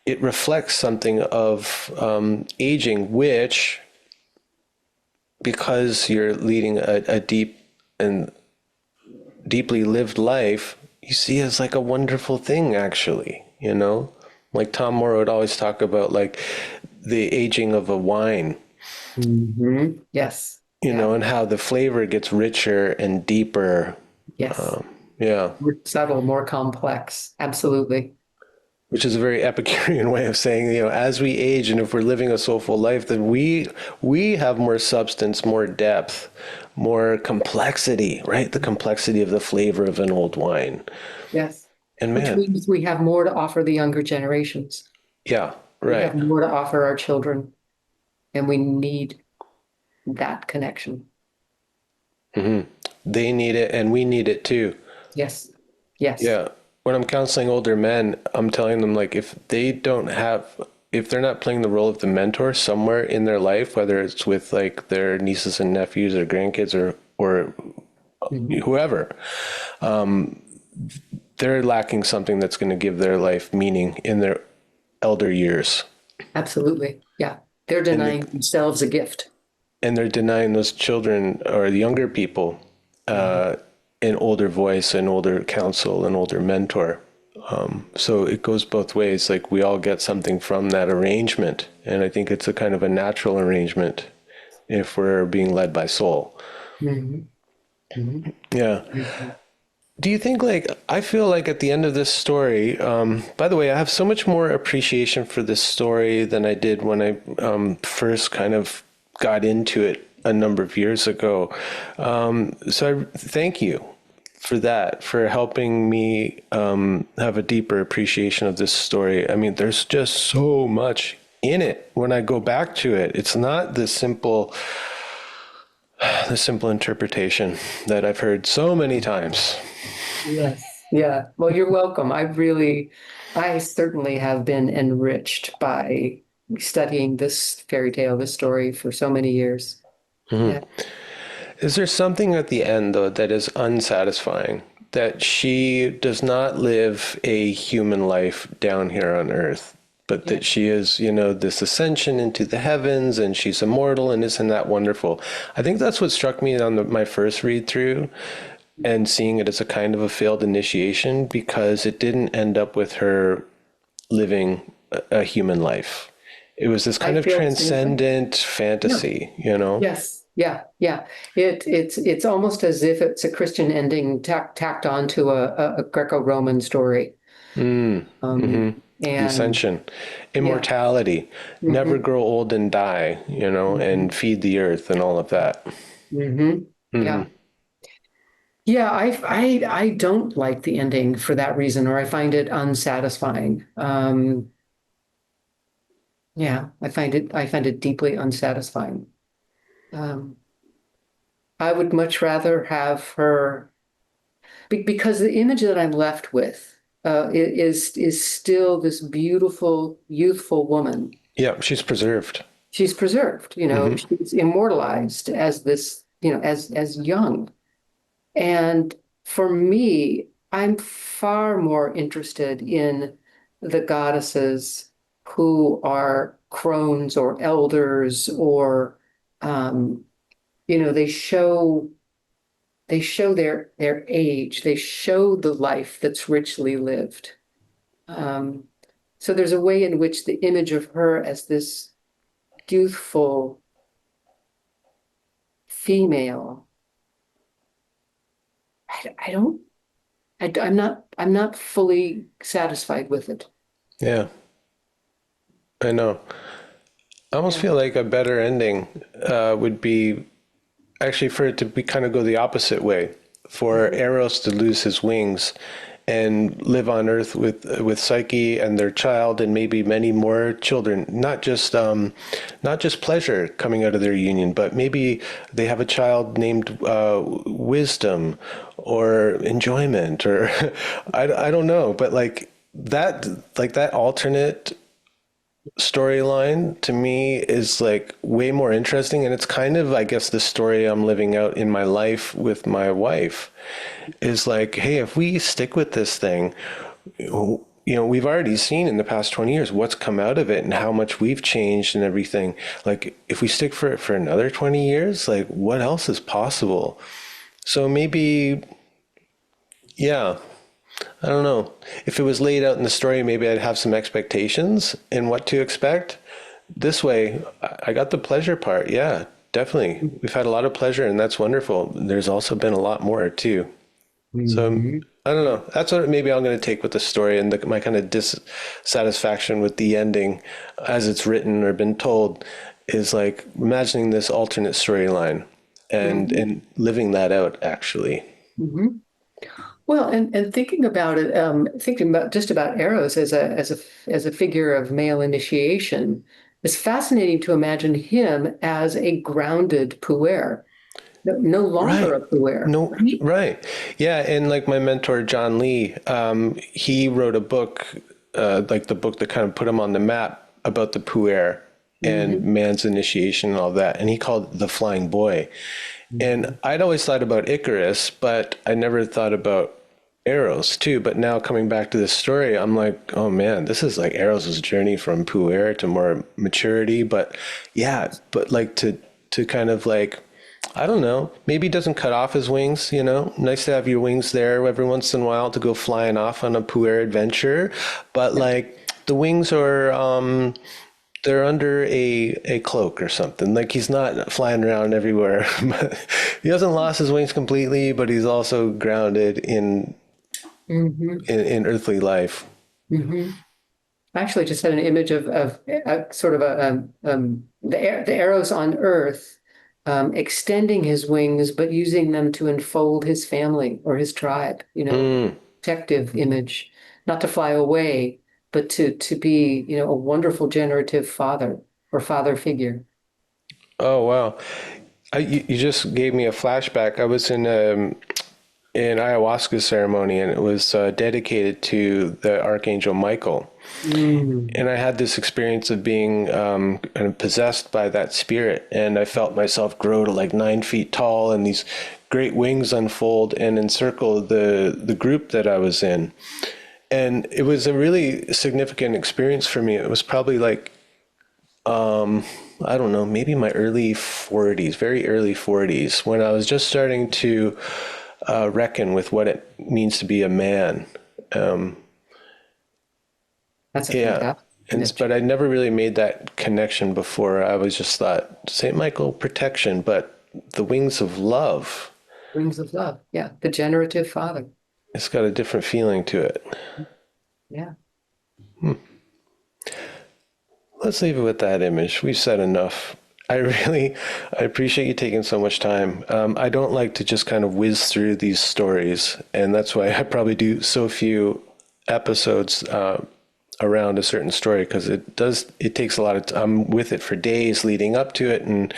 it reflects something of aging, which, because you're leading a deep and deeply lived life, you see as like a wonderful thing, actually. Like Tom Moore would always talk about like the aging of a wine, Yes. Yeah. and how the flavor gets richer and deeper. Yes. Yeah. More subtle, more complex. Absolutely. Which is a very Epicurean way of saying, as we age and if we're living a soulful life, then we have more substance, more depth, more complexity, right? The complexity of the flavor of an old wine. Yes. And Which man, means we have more to offer the younger generations. yeah, We have right. more to offer our children, and we need that connection. They need it and we need it too. Yes. Yes. Yeah. When I'm counseling older men, I'm telling them like if they're not playing the role of the mentor somewhere in their life, whether it's with like their nieces and nephews or grandkids or Mhm. whoever, they're lacking something that's going to give their life meaning in their elder years. Absolutely. Yeah. They're And denying themselves a gift. they're denying those children or the younger people Mhm. an older voice, an older counsel, an older mentor. So it goes both ways. Like we all get something from that arrangement. And I think it's a kind of a natural arrangement if we're being led by soul. Mhm. Mhm. Yeah. Mhm. Do you think I feel like at the end of this story, by the way, I have so much more appreciation for this story than I did when I first kind of got into it a number of years ago. So I thank you for that, for helping me have a deeper appreciation of this story. I mean, there's just so much in it when I go back to it. It's not the simple interpretation that I've heard so many times. Yes. Yeah. Well, you're welcome. I certainly have been enriched by studying this fairy tale, this story for so many years. Yeah. Is there something at the end, though, that is unsatisfying? That she does not live a human life down here on earth, but Yeah. that she is, this ascension into the heavens and she's immortal, and isn't that wonderful? I think that's what struck me on my first read through, and seeing it as a kind of a failed initiation, because it didn't end up with her living a human life. It was this I kind of feel the same way. transcendent Yeah. fantasy. Yes. Yeah. Yeah. It's almost as if it's a Christian ending tacked onto a Greco-Roman story. Mm, Um, hmm The and ascension, yeah. immortality, never Hmm. grow old and die, and Hmm. feed the earth and all of that. Hmm. Hmm. Yeah. Yeah, I don't like the ending for that reason, or I find it unsatisfying. Yeah, I find it deeply unsatisfying. Um, I would much rather have her because the image that I'm left with is still this beautiful, youthful woman. Yeah, she's preserved. She's preserved, Hmm. she's immortalized as this, as young. And for me, I'm far more interested in the goddesses who are crones or elders, or um, you know, they show they show their age, they show the life that's richly lived. Um, so there's a way in which the image of her as this youthful female, I don't, I'm not fully satisfied with it. Yeah, I know. I almost Yeah. feel like a better ending would be actually for it to be kind of go the opposite way, for Eros to lose his wings and live on Earth with Psyche and their child and maybe many more children. Not just pleasure coming out of their union, but maybe they have a child named Wisdom or Enjoyment or I don't know, but that alternate storyline to me is like way more interesting, and it's kind of, I guess, the story I'm living out in my life with my wife is like, hey, if we stick with this thing, we've already seen in the past 20 years what's come out of it and how much we've changed and everything. Like if we stick for it for another 20 years, like what else is possible? So maybe, yeah, I don't know. If it was laid out in the story, maybe I'd have some expectations in what to expect. This way, I got the pleasure part. Yeah, definitely. We've had a lot of pleasure, and that's wonderful. There's also been a lot more too. So Mhm. I don't know. That's what maybe I'm going to take with the story and my kind of dissatisfaction with the ending as it's written or been told is like imagining this alternate storyline Mhm. and living that out actually. Mhm. Well, and thinking about it, thinking about just about Eros as a figure of male initiation, it's fascinating to imagine him as a grounded puer, no longer Right. a puer, No, right? right. Yeah. And like my mentor, John Lee, he wrote a book, like the book that kind of put him on the map about the puer and Hmm. man's initiation and all that. And he called it the flying boy. And Hmm. I'd always thought about Icarus, but I never thought about Eros too. But now coming back to this story, I'm like, oh man, this is like Eros's journey from puer to more maturity. But yeah, but like to kind of like, I don't know, maybe he doesn't cut off his wings, Nice to have your wings there every once in a while to go flying off on a puer adventure. But like the wings are they're under a cloak or something. Like he's not flying around everywhere. He hasn't lost his wings completely, but he's also grounded Hmm. in earthly life. Hmm. I actually just had an image of sort of the arrows on Earth, extending his wings, but using them to enfold his family or his tribe, Mm. protective image, not to fly away, but to be, a wonderful generative father or father figure. Oh wow. You just gave me a flashback. I was in an ayahuasca ceremony, and it was dedicated to the Archangel Michael. Mm. And I had this experience of being kind of possessed by that spirit, and I felt myself grow to like 9 feet tall, and these great wings unfold and encircle the group that I was in. And it was a really significant experience for me. It was probably like I don't know, maybe my early 40s, very early 40s, when I was just starting to reckon with what it means to be a man. Um, That's a yeah. fantastic But image. I never really made that connection before. I was just thought St. Michael protection, but the wings of love, Wings of love. Yeah, the generative father. it's got a different feeling to it. Yeah. Let's leave it with that image. We've said enough. I appreciate you taking so much time. I don't like to just kind of whiz through these stories, and that's why I probably do so few episodes around a certain story, because it takes a lot of I'm with it for days leading up to it, and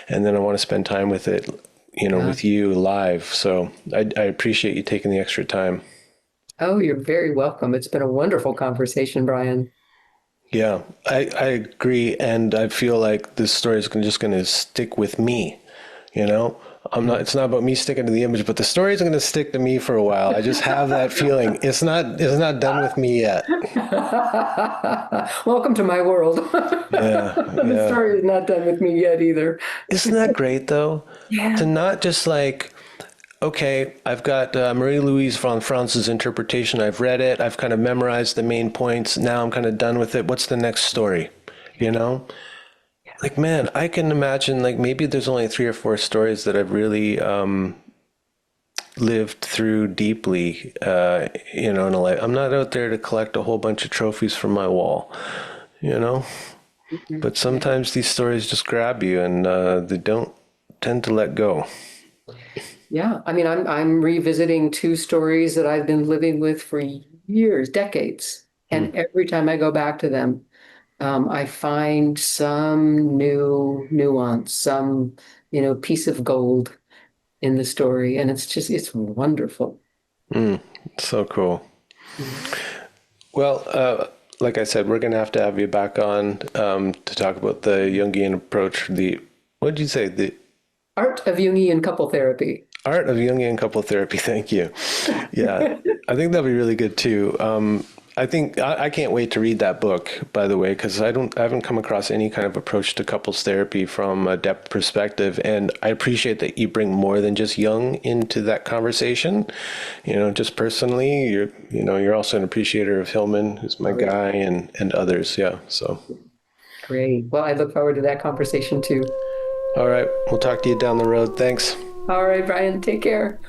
then I want to spend time with it, Yeah. with you live. So I appreciate you taking the extra time. Oh, you're very welcome. It's been a wonderful conversation, Brian. Yeah, I agree, and I feel like this story is just going to stick with me. You know, I'm not. It's not about me sticking to the image, but the story is going to stick to me for a while. I just have that feeling. It's not done with me yet. Welcome to my world. Yeah, The yeah. story is not done with me yet either. Isn't that great though? To Yeah. not just like okay, I've got Marie-Louise von Franz's interpretation. I've read it. I've kind of memorized the main points. Now I'm kind of done with it. What's the next story? You know? Like, man, I can imagine, like, maybe there's only 3 or 4 stories that I've really lived through deeply, in a life. I'm not out there to collect a whole bunch of trophies from my wall, you know? But sometimes these stories just grab you and they don't tend to let go. Yeah, I mean, I'm revisiting 2 stories that I've been living with for years, decades, and every time I go back to them, I find some new nuance, some, piece of gold in the story, and it's wonderful. So cool. Mm. Well, like I said, we're going to have you back on to talk about the Jungian approach. What did you say? The Art of Jungian couple therapy. art of Jungian couple therapy. Thank you. Yeah, I think that'll be really good too. I think I can't wait to read that book, by the way, because I haven't come across any kind of approach to couples therapy from a depth perspective, and I appreciate that you bring more than just Jung into that conversation. Just personally, you're also an appreciator of Hillman, who's my guy, and others. Yeah. So, Great. Well, I look forward to that conversation too. all right, we'll talk to you down the road. Thanks. All right, Brian, take care.